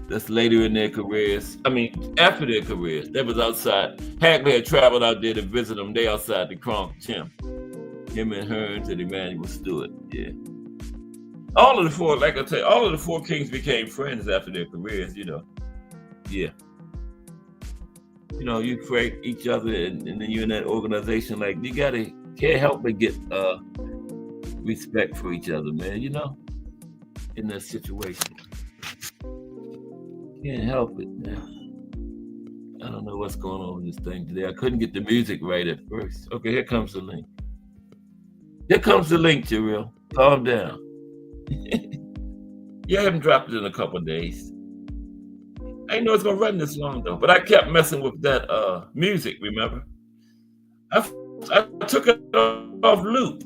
That's later in their careers. I mean, after their careers. That was outside. Hagley had traveled out there to visit them. They outside the Kronk Gym. Him and Hearns and Emmanuel Stewart. Yeah. All of the four, like I tell you, all of the four kings became friends after their careers, you know. Yeah. You know, you create each other and then you're in that organization, like you can't help but get respect for each other, man, you know, in that situation. Can't help it, man. I don't know what's going on with this thing today. I couldn't get the music right at first. Okay, here comes the link. Here comes the link, Jarrell. Calm down. You haven't dropped it in a couple of days. I didn't know it's gonna run this long though, but I kept messing with that music, remember? I took it off loop.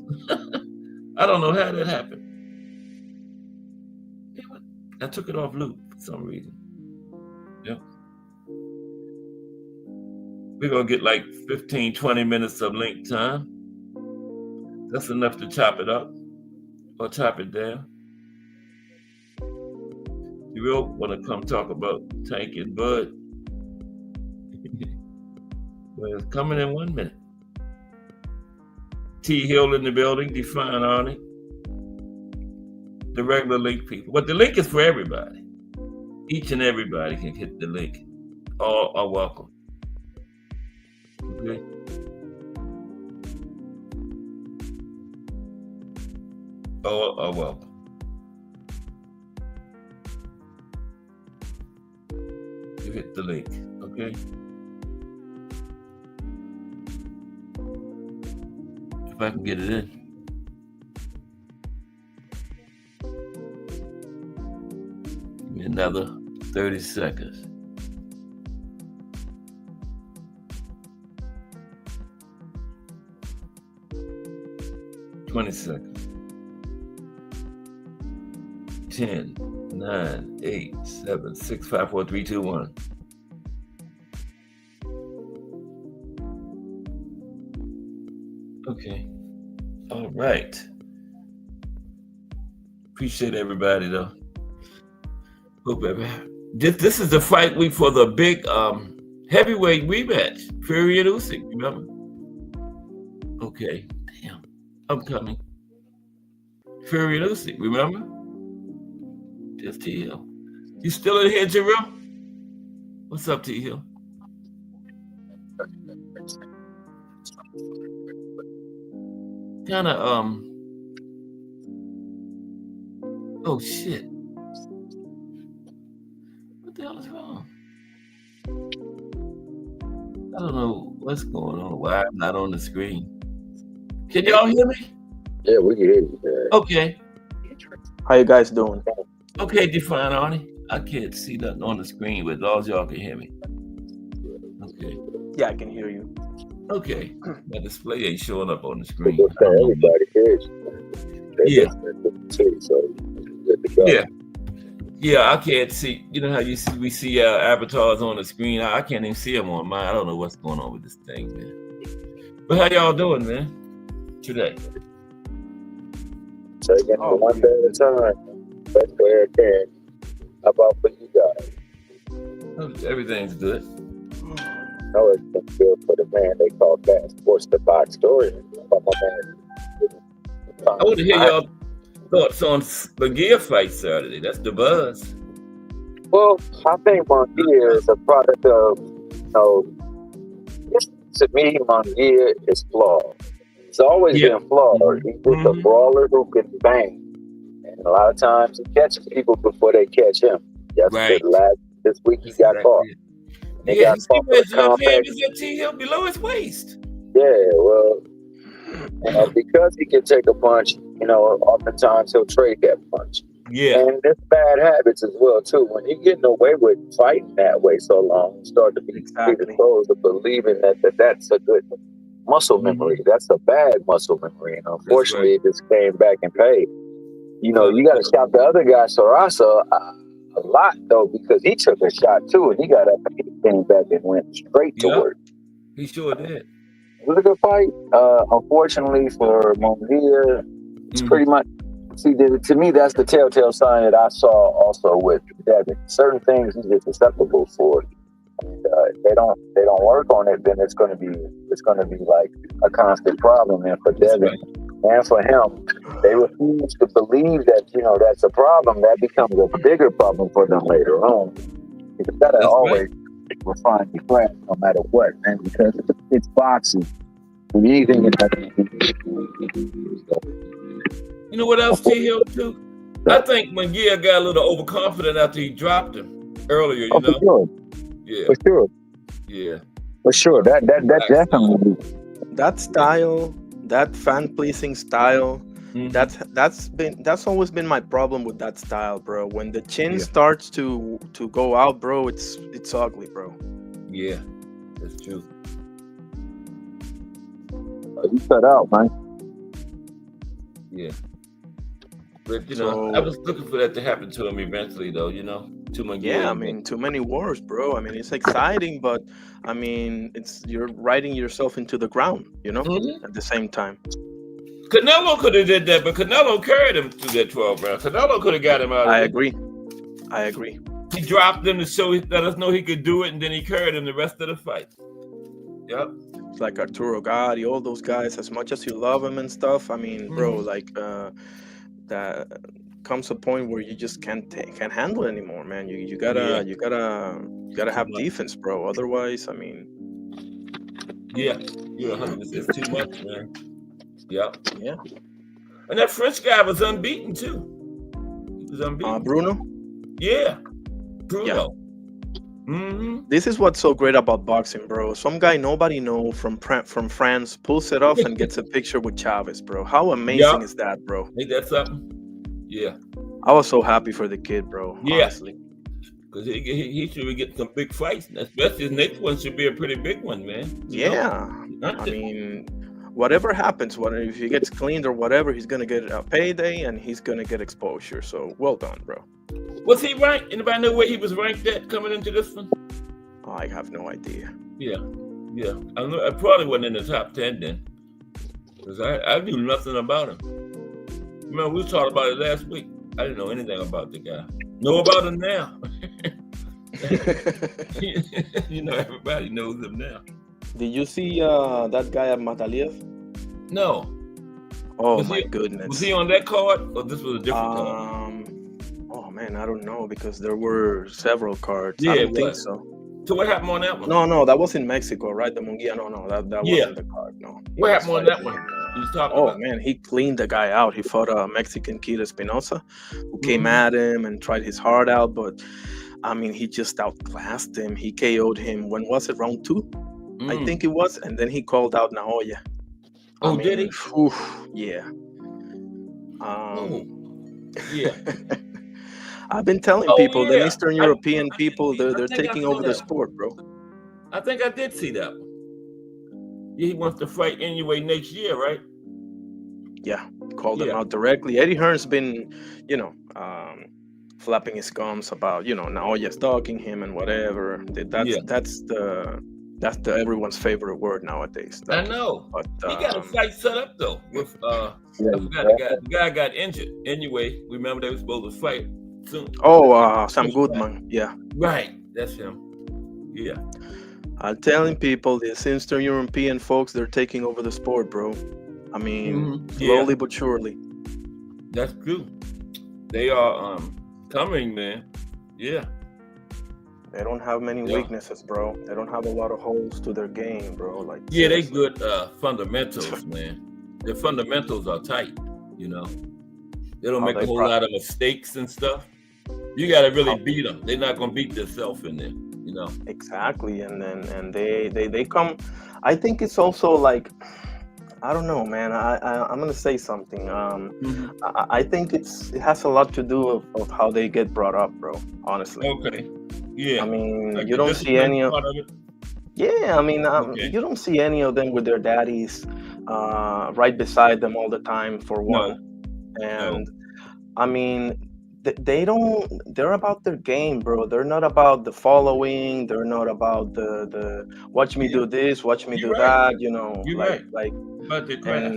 I don't know how that happened. I took it off loop for some reason. Yep. We're gonna get like 15, 20 minutes of link time. That's enough to chop it up or chop it down. You will want to come talk about Tank and Bud. Well, it's coming in 1 minute. T Hill in the building, Define Arnie. The regular link people. But the link is for everybody. Each and everybody can hit the link. All are welcome. Okay. Oh well. You hit the link, okay? If I can get it in. Give me another 30 seconds. Twenty seconds. 10, 9, 8, 7, 6, 5, 4, 3, 2, 1. Okay. All right. Appreciate everybody though. Hope everybody. This is the fight week for the big heavyweight rematch. Fury and Usyk, remember? Okay. Damn. I'm coming. Fury and Usyk, remember? Just T Hill. You still in here, Jarrell? What's up, T Hill? Kinda oh shit. What the hell is wrong? I don't know what's going on. Why I'm not on the screen. Can y'all hear me? Yeah, we can hear you, man. Okay. How you guys doing? Okay, define Arnie. I can't see nothing on the screen, but as long as y'all can hear me. Okay. Yeah, I can hear you. Okay. My display ain't showing up on the screen. We'll say everybody hears you. Yeah. Too, so good to go. Yeah. Yeah, I can't see. You know how you see we see avatars on the screen. I can't even see them on mine. I don't know what's going on with this thing, man. But how y'all doing, man? Today. Taking it one day at a time. Best way I can. How about for you guys? Everything's good. I know it's been good for the man they call Fast Sports, the box story. About my man. I want to hear y'all thoughts on the gear fight Saturday. That's the buzz. Well, I think Mongear is a product of, you know, to me, Mongear is flawed. He's always been flawed. He's just a brawler who can bang. And a lot of times he catches people before they catch him. This week he got caught. He got caught with a compact. T-Hill below his waist. Yeah, well, because he can take a punch, you know, oftentimes he'll trade that punch. Yeah. And there's bad habits as well, too. When you're getting away with fighting that way so long, you start to be predisposed to believing that's a good muscle memory. That's a bad muscle memory. And unfortunately, it just came back and paid. You know, you got to shout the other guy, Sarasa, a lot, though, because he took a shot, too, and he got up and he came back and went straight to work. He sure did. It was a good fight. Unfortunately for Mongear, it's pretty much, see, to me, that's the telltale sign that I saw also with Devin. Certain things he's just susceptible for. And if they don't work on it, then it's gonna be like a constant problem. And for Devin and for him, they refuse to believe that, you know, that's a problem. That becomes a bigger problem for them later on. You gotta always refine your craft no matter what, man, because it's boxing. And anything can happen. You know what else, T-Hill, too? I think Mongear got a little overconfident after he dropped him earlier, you know? For sure. Yeah. For sure. Yeah. For sure. That definitely. That style, that fan-pleasing style, that's always been my problem with that style, bro. When the chin starts to go out, bro, it's ugly, bro. Yeah, that's true. You cut out, man. Yeah. But, you know, I was looking for that to happen to him eventually, though, you know? Yeah, I mean, too many wars, bro. I mean, it's exciting, but, I mean, you're riding yourself into the ground, you know, at the same time. Canelo could have did that, but Canelo carried him through that 12 round. Canelo could have got him out of it. I agree. He dropped him to let us know he could do it, and then he carried him the rest of the fight. Yep. It's like Arturo Gatti, all those guys, as much as you love them and stuff, I mean, bro, like, that comes a point where you just can't handle it anymore, man. You gotta have defense, bro. Otherwise, I mean, yeah, you're 100%. It's too much, man. Yep. Yeah. And that French guy was unbeaten too. He was unbeaten. Bruno? Yeah. Bruno. Mm-hmm. This is what's so great about boxing, bro. Some guy nobody know from France pulls it off and gets a picture with Chavez, bro. How amazing is that, bro? Ain't that something? Yeah. I was so happy for the kid, bro. Yeah. Honestly. Because he should be getting some big fights. Especially his next one should be a pretty big one, man. Yeah. I mean, whatever happens, if he gets cleaned or whatever, he's going to get a payday and he's going to get exposure. So, well done, bro. Was he ranked? Anybody know where he was ranked at coming into this one? I have no idea. Yeah. I probably wasn't in the top 10 then. Because I knew nothing about him. Remember, we talked about it last week. I didn't know anything about the guy. Know about him now. You know, everybody knows him now. Did you see that guy at Mataliev? No. Oh, my goodness. Was he on that card or this was a different card? Oh, man, I don't know because there were several cards. Yeah, I don't think so. So what happened on that one? No, that was in Mexico, right? The Munguia. No, that wasn't the card. No. What happened on that one? Man, he cleaned the guy out. He fought a Mexican kid, Espinosa, who came at him and tried his heart out. But, I mean, he just outclassed him. He KO'd him. When was it? Round 2? I think it was. And then he called out Naoya. Did he? Yeah. Yeah. I've been telling people, the Eastern European people, they're taking over the sport, bro. I think I did see that. He wants to fight anyway next year, right? Yeah, called him out directly. Eddie Hearn's been, flapping his gums about, Naoya stalking him and whatever. That's the everyone's favorite word nowadays. I know. But he got a fight set up though. With the guy got injured. Anyway, remember they were supposed to fight soon. Sam Goodman. Yeah. Right. That's him. Yeah. I'm telling people, these Eastern European folks, they're taking over the sport, bro. I mean, slowly but surely. That's true. They are coming, man. Yeah. They don't have many weaknesses, bro. They don't have a lot of holes to their game, bro. Like, they good fundamentals, man. Their fundamentals are tight, They don't make a whole lot of mistakes and stuff. You got to really beat them. They're not going to beat themselves in there, Exactly. And they come. I think it's also like, I don't know, man. I'm gonna say something. I think it has a lot to do of how they get brought up, bro. Honestly. Okay. Yeah. I mean, like you don't see any of it. Yeah, I mean, you don't see any of them with their daddies right beside them all the time. For one, and I mean, they're about their game, bro. They're not about the following. They're not about the watch me do this, watch me do that, like about the craft.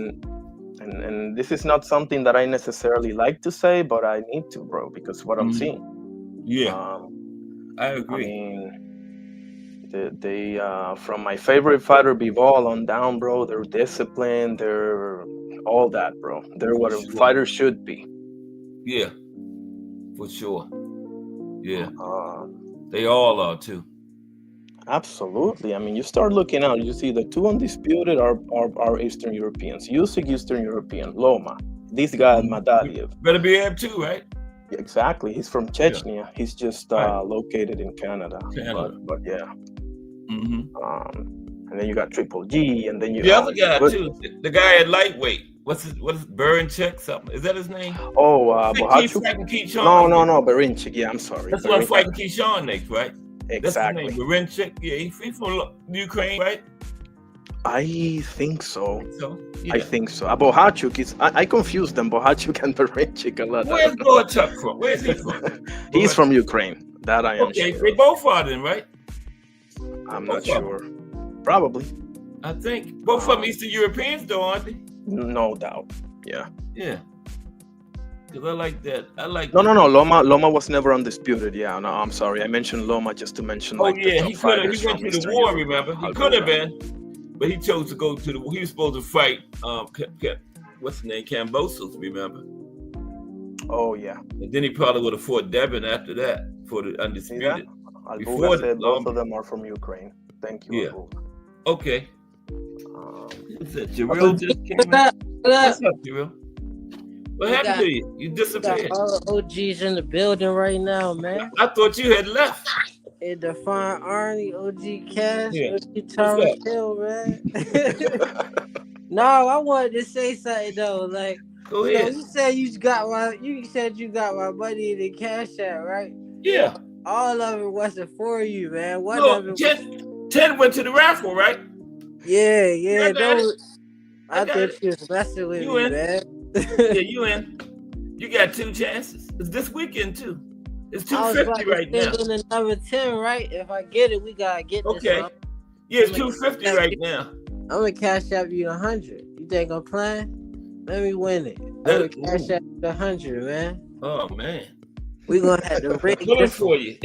And this is not something that I necessarily like to say, but I need to, bro, because what I'm seeing. Yeah. I agree. I mean, they from my favorite fighter Bivol on down, bro, they're disciplined, they're all that, bro. They're what a fighter should be. Yeah. For sure. Yeah. They all are too. Absolutely. I mean, you start looking out, you see the two undisputed are Eastern Europeans. Usyk, Eastern European. Loma. This guy, Madaliev. Better be able too, right? Exactly. He's from Chechnya. Yeah. He's just located in Canada. But yeah. And then you got Triple G, and then you the other guy too. The guy at lightweight. What's Berinchik something? Is that his name? Bohachuk? No, Berinchik. Yeah, I'm sorry. That's one fighting Keyshawn next, right? Exactly. That's his name, Berinchik. Yeah, he's from Ukraine, right? I think so. Yeah. I think so. Bohachuk is. I confuse them, Bohachuk and Berinchik a lot. Where's Bohachuk from? Where's he from? He's from Ukraine. That I am sure. Okay, they both are then, right? I'm not sure. Probably. I think both of them Eastern Europeans, though, aren't they? No doubt. Yeah. Yeah. Because I like that. No. Loma was never undisputed. Yeah. No, I'm sorry. I mentioned Loma just to mention. He went to the war. Remember, he could have been, but he chose to go to the. He was supposed to fight. What's his name? Cambosos. Remember? Oh yeah. And then he probably would have fought Devin after that for the undisputed. Albuga said both of them are from Ukraine. Thank you. Yeah. Okay. Is that Jarrell just came in? What's up, Jarrell? What happened to you? You We got disappeared. all the OGs in the building right now, man. I thought you had left. Hey, Define Arnie, OG Cash, Yeah. OG What's Thomas up? Hill, man. No, I wanted to say something though. Like, Go you know, ahead. you said you said you got my money in the Cash App, right? Yeah. All of it wasn't for you, man. One No, of it was, 10 went to the raffle, right? yeah, I got it. I got thought it. you was messing with You me, in? man. Yeah, you in. You got 2 chances. It's this weekend too. It's I was about 250 to right now. send in another 10, right? If I get it, we gotta get this Okay. one. Yeah, it's 250 right now. I'm gonna Cash App you 100. You think I'm playing? Let me win it. I'm gonna Cash App you 100, man. Oh man. We gonna have to rig Coming this for one. you.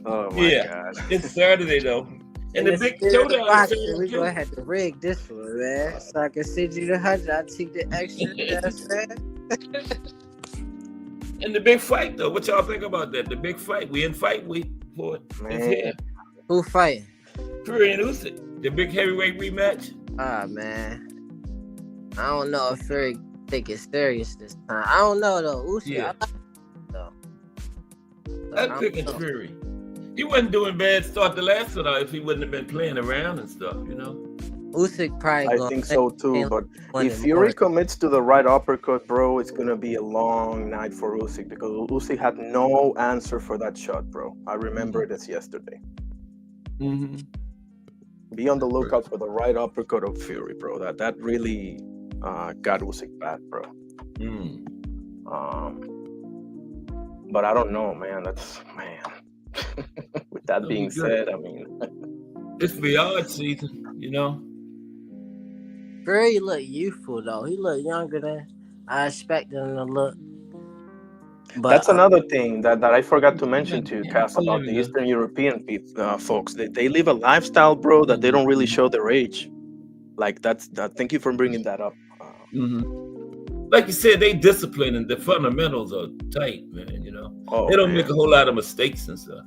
Oh my Yeah. God. It's Saturday though. And the In big spirit of showdown is boxing, Saturday we too. gonna have to rig this one, man. So I can send you the 100. I take the extra. You know what I'm saying? And the big fight though. What y'all think about that? The big fight. We in fight week for it. It's Man. here. Who fighting? Fury and Usyk. The big heavyweight rematch. Ah, man. I don't know if Fury take it serious this time. I don't know though. Usyk, Yeah. I like him, though. So, I'm picking Fury. He wasn't doing bad start the last one out if he wouldn't have been playing around and stuff, you know. Usyk probably I gonna think so too, but win if it Fury more. commits to the right uppercut, bro, it's gonna be a long night for Usyk because Usyk had no answer for that shot, bro. I remember it as yesterday. Mm-hmm. Be on the lookout for the right uppercut of Fury, bro. That really got Usyk bad, bro. Mm. But I don't know, man. With that being said, I mean, it's VR season, you know. Fury look youthful though. He look younger than I expected him to look. But that's another thing that I forgot to mention to you, Cass, about the Eastern European folks. They live a lifestyle, bro, that they don't really show their age. Like thank you for bringing that up. Like you said, they disciplined and the fundamentals are tight, man. You know, they don't make a whole lot of mistakes and stuff.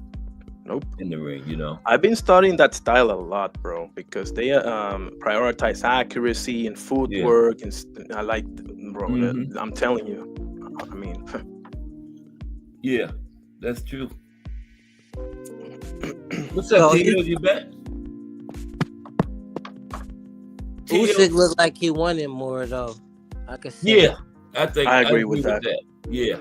Nope. In the ring, you know. I've been studying that style a lot, bro, because they prioritize accuracy and footwork, and I like, bro. I'm telling you, I mean, yeah, that's true. What's up, Tito? You back? Usyk looked like he wanted more though. I could see. Yeah, I agree with that. Yeah,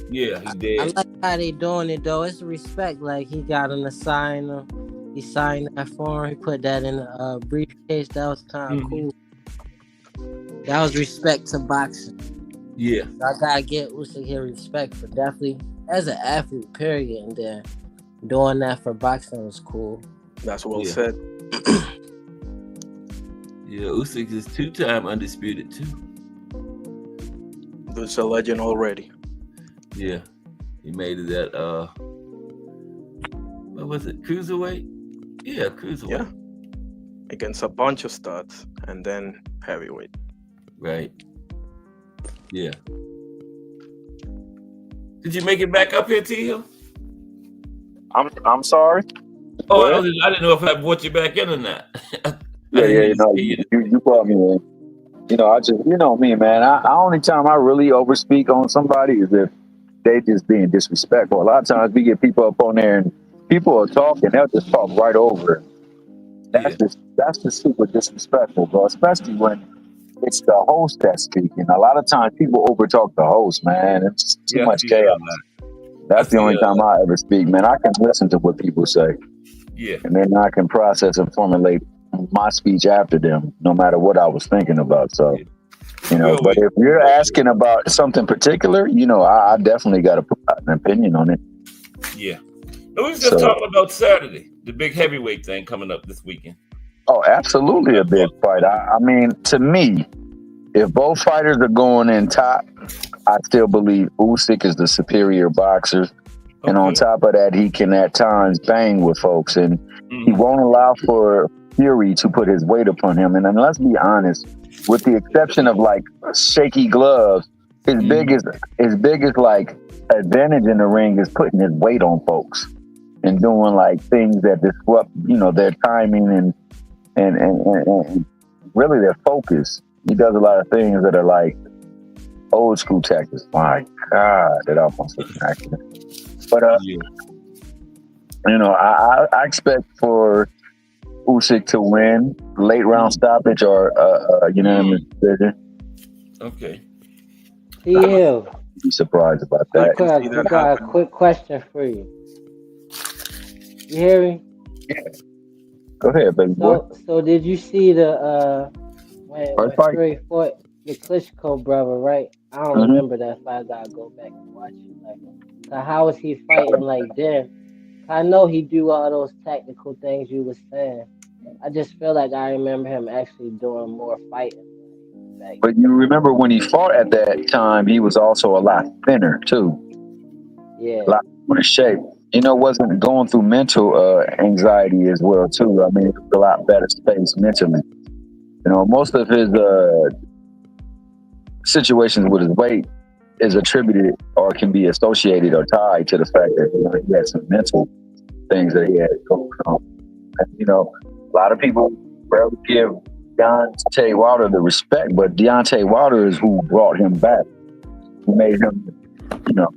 he did. I like how they doing it though. It's respect. Like he got him to sign him. He signed that form. He put that in a briefcase. That was kind of cool. That was respect to boxing. Yeah, so I gotta get Usyk here respect for definitely as an athlete. Period. And then doing that for boxing was cool. That's well said. Yeah, Usyk is 2-time undisputed too. It's a legend already. Yeah, he made it at what was it? Cruiserweight? Yeah, cruiserweight. Yeah, against a bunch of studs, and then heavyweight. Right. Yeah. Did you make it back up here, T Hill? I'm sorry. Oh, I didn't know if I brought you back in or not. You brought me in. You know, I just, you know me, man. Only time I really overspeak on somebody is if they just being disrespectful. A lot of times we get people up on there and people are talking, they'll just talk right over it. That's just super disrespectful, bro. Especially when it's the host that's speaking. A lot of times people overtalk the host, man. It's just too much chaos. That's the only time I ever speak, man. I can listen to what people say. Yeah. And then I can process and formulate my speech after them, no matter what I was thinking about. So, you know, but if you're asking about something particular, you know, I definitely got an opinion on it. Yeah. No, we was just talking about Saturday, the big heavyweight thing coming up this weekend. Oh, absolutely a big fight. I mean, to me, if both fighters are going in top, I still believe Usyk is the superior boxer. Okay. And on top of that, he can at times bang with folks, and he won't allow for Fury to put his weight upon him. And then let's be honest, with the exception of like shaky gloves, his biggest like advantage in the ring is putting his weight on folks and doing like things that disrupt, you know, their timing and really their focus. He does a lot of things that are like old school Texas. My God, that almost was an accident. But Yeah. you know, I expect for Usyk to win late round stoppage or unanimous decision. Okay. T-Hill, Be surprised about I that. can see we that got a happening. quick question for you. You hear me? Go ahead, baby boy. So did you see the when First fight. Fury fought the Klitschko brother, right? I don't Mhm. remember that fight. I gotta go back and watch it. Like, so how was he fighting like then? I know he do all those tactical things you was saying. I just feel like I remember him actually doing more fighting back But you remember when he fought at that time, he was also a lot thinner too, yeah. a lot more in shape. You know, wasn't going through mental anxiety as well too. I mean, it was a lot better space mentally. You know, most of his situations with his weight is attributed or can be associated or tied to the fact that he had some mental things that he had going on. And, you know, a lot of people rarely give Deontay Wilder the respect, but Deontay Wilder is who brought him back, who made him, you know,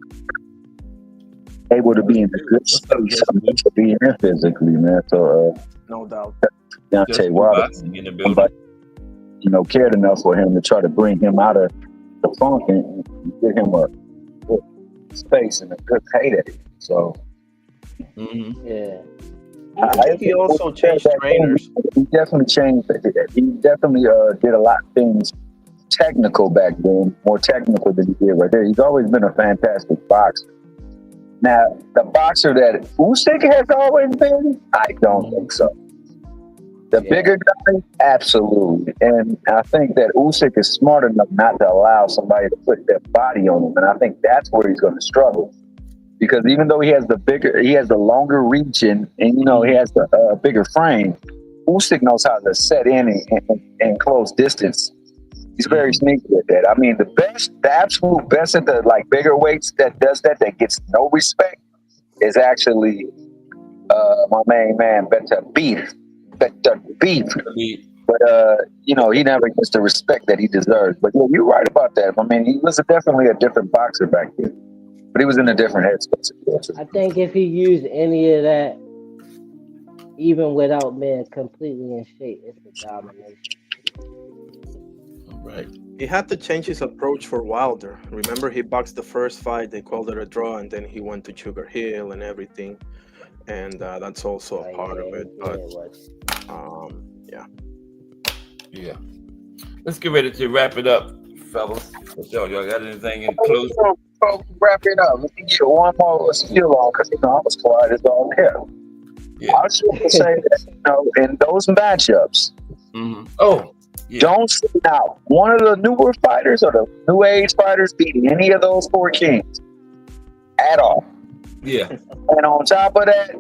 able to be in a good space to be in physically, man. So No doubt. Deontay Wilder, In the building. somebody, you know, cared enough for him to try to bring him out of the funk and get him a good space and a good payday. So Mm-hmm. Yeah. I think he also changed trainers. He definitely changed. He definitely did a lot of things technical back then, more technical than he did right there. He's always been a fantastic boxer. Now, the boxer that Usyk has always been, I don't think so. The bigger guy, absolutely. And I think that Usyk is smart enough not to allow somebody to put their body on him. And I think that's where he's going to struggle. Because even though he has the longer reach and you know, he has the bigger frame, Usyk knows how to set in and close distance. He's very sneaky at that. I mean, the absolute best at the like bigger weights that does that gets no respect is actually my main man, Better Beef. But you know, he never gets the respect that he deserves. But yeah, you're right about that. I mean, he was definitely a different boxer back then, but he was in a different headspace. I think if he used any of that, even without being completely in shape, it's a domination. Right. He had to change his approach for Wilder. Remember, he boxed the first fight, they called it a draw, and then he went to Sugar Hill and everything. And that's also a part of it. But yeah. Yeah. Let's get ready to wrap it up, fellas. Y'all got anything in close? Wrap it up. Let me get one more skill on because you know I was quiet as all hell. Yeah. I was going to say that, you know, in those matchups, Oh, yeah. don't see now one of the newer fighters or the new age fighters beating any of those four kings at all. Yeah. And on top of that,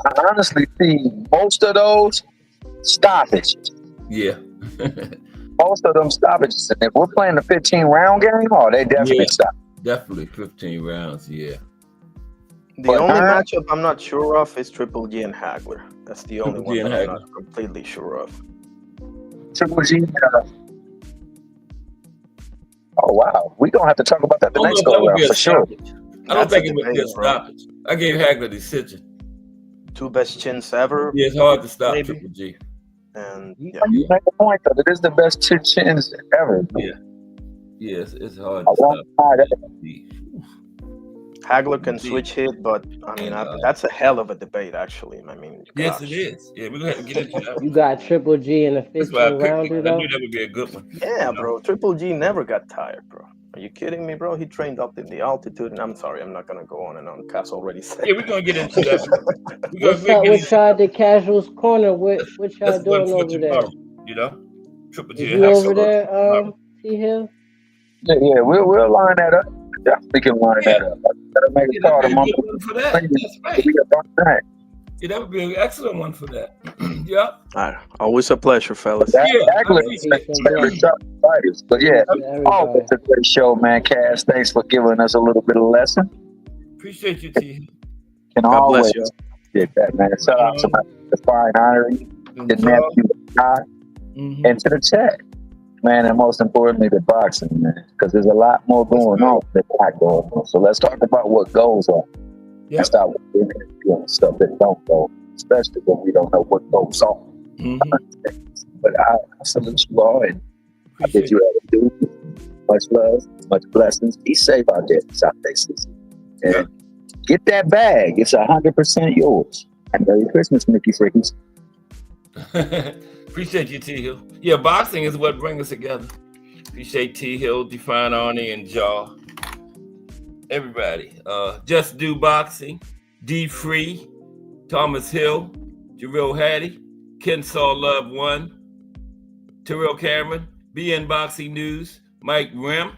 I honestly see most of those stoppages. Yeah. Most of them stoppages. And if we're playing the 15-round game, they definitely stop. Definitely 15 rounds. Yeah. The only matchup I'm not sure of is Triple G and Hagler. That's the only one that I'm not completely sure of. Triple G. Oh wow, we gonna have to talk about that the next go around for sure. I don't think it would be a stoppage. I gave Hagler the decision. Two best chins ever. Yeah, it's hard to stop Triple G. And you make a point though. It is the best two chins ever. Yeah. Yes, it's hard to stop. Hagler can switch hit, but I mean, that's a hell of a debate, actually. I mean, yes, it is. Yeah, we're gonna have to get into that. You got Triple G in the 15-rounder, though? I knew that would be a good one. Yeah, bro. Triple G never got tired, bro. Are you kidding me, bro? He trained up in the altitude, and I'm sorry, I'm not gonna go on and on. Cass already said. Yeah, we're gonna get into that. What's up with y'all, the Casuals Corner? What y'all doing over there? You know, Triple G. Is you over there, T-Hill? Yeah, we'll line that up. Definitely can line that up. Gotta make a call tomorrow. For that. That's right. Yeah, that would be an excellent one for that. Yeah. All right. Always a pleasure, fellas. But yeah, always a great show, man. Cass, thanks for giving us a little bit of lesson. Appreciate you, T. And God always bless you. did that, man. Shout out to the fine honoree, the nephew, and to the chat, man, and most importantly, the boxing, man, because there's a lot more going on than not going on. So let's talk about what goes on and stop doing stuff that don't go, especially when we don't know what goes on. But I salute you all, and I bid you have to do much love, much blessings. Be safe out there in South Texas, and get that bag. It's 100% yours. And Merry Christmas, Mickey Frickies. Appreciate you, T Hill. Yeah, boxing is what brings us together. Appreciate T Hill, Define Arnie, and Jaw. Everybody. Just Do Boxing, D Free, Thomas Hill, Jarrell Hattie, Kensaw Love 1, Terrell Cameron, BN Boxing News, Mike Rim,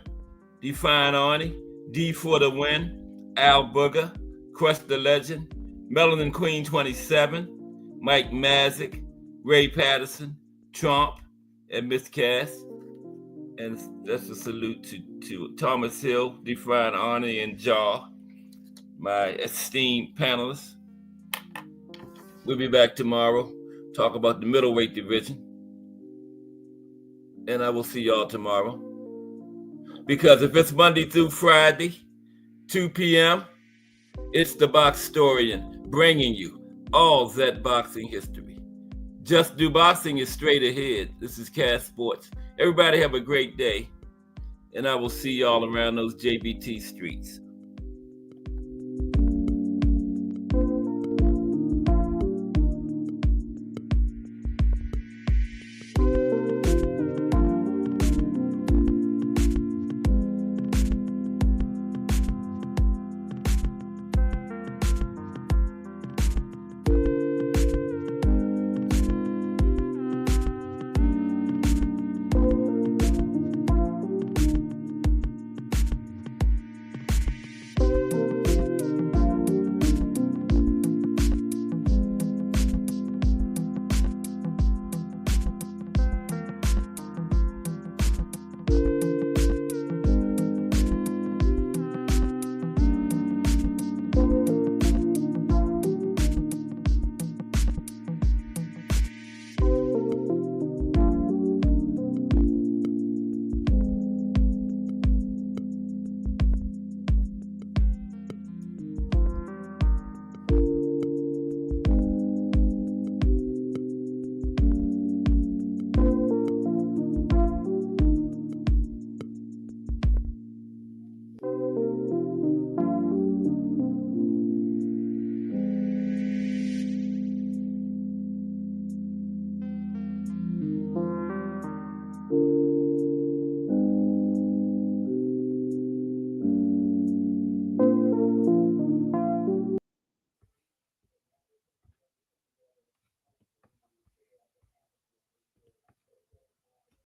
Define Arnie, D for the Win, Al Booger, Crush the Legend, Melanin Queen 27, Mike Mazik, Ray Patterson, Trump, and Miss Cass. And that's a salute to Thomas Hill, Define Arnie, and Jaw, my esteemed panelists. We'll be back tomorrow, talk about the middleweight division. And I will see y'all tomorrow. Because if it's Monday through Friday, 2 p.m., it's the Boxtorian bringing you all that boxing history. Just Do Boxing is straight ahead. This is Cass Sports. Everybody have a great day. And I will see y'all around those JBT streets.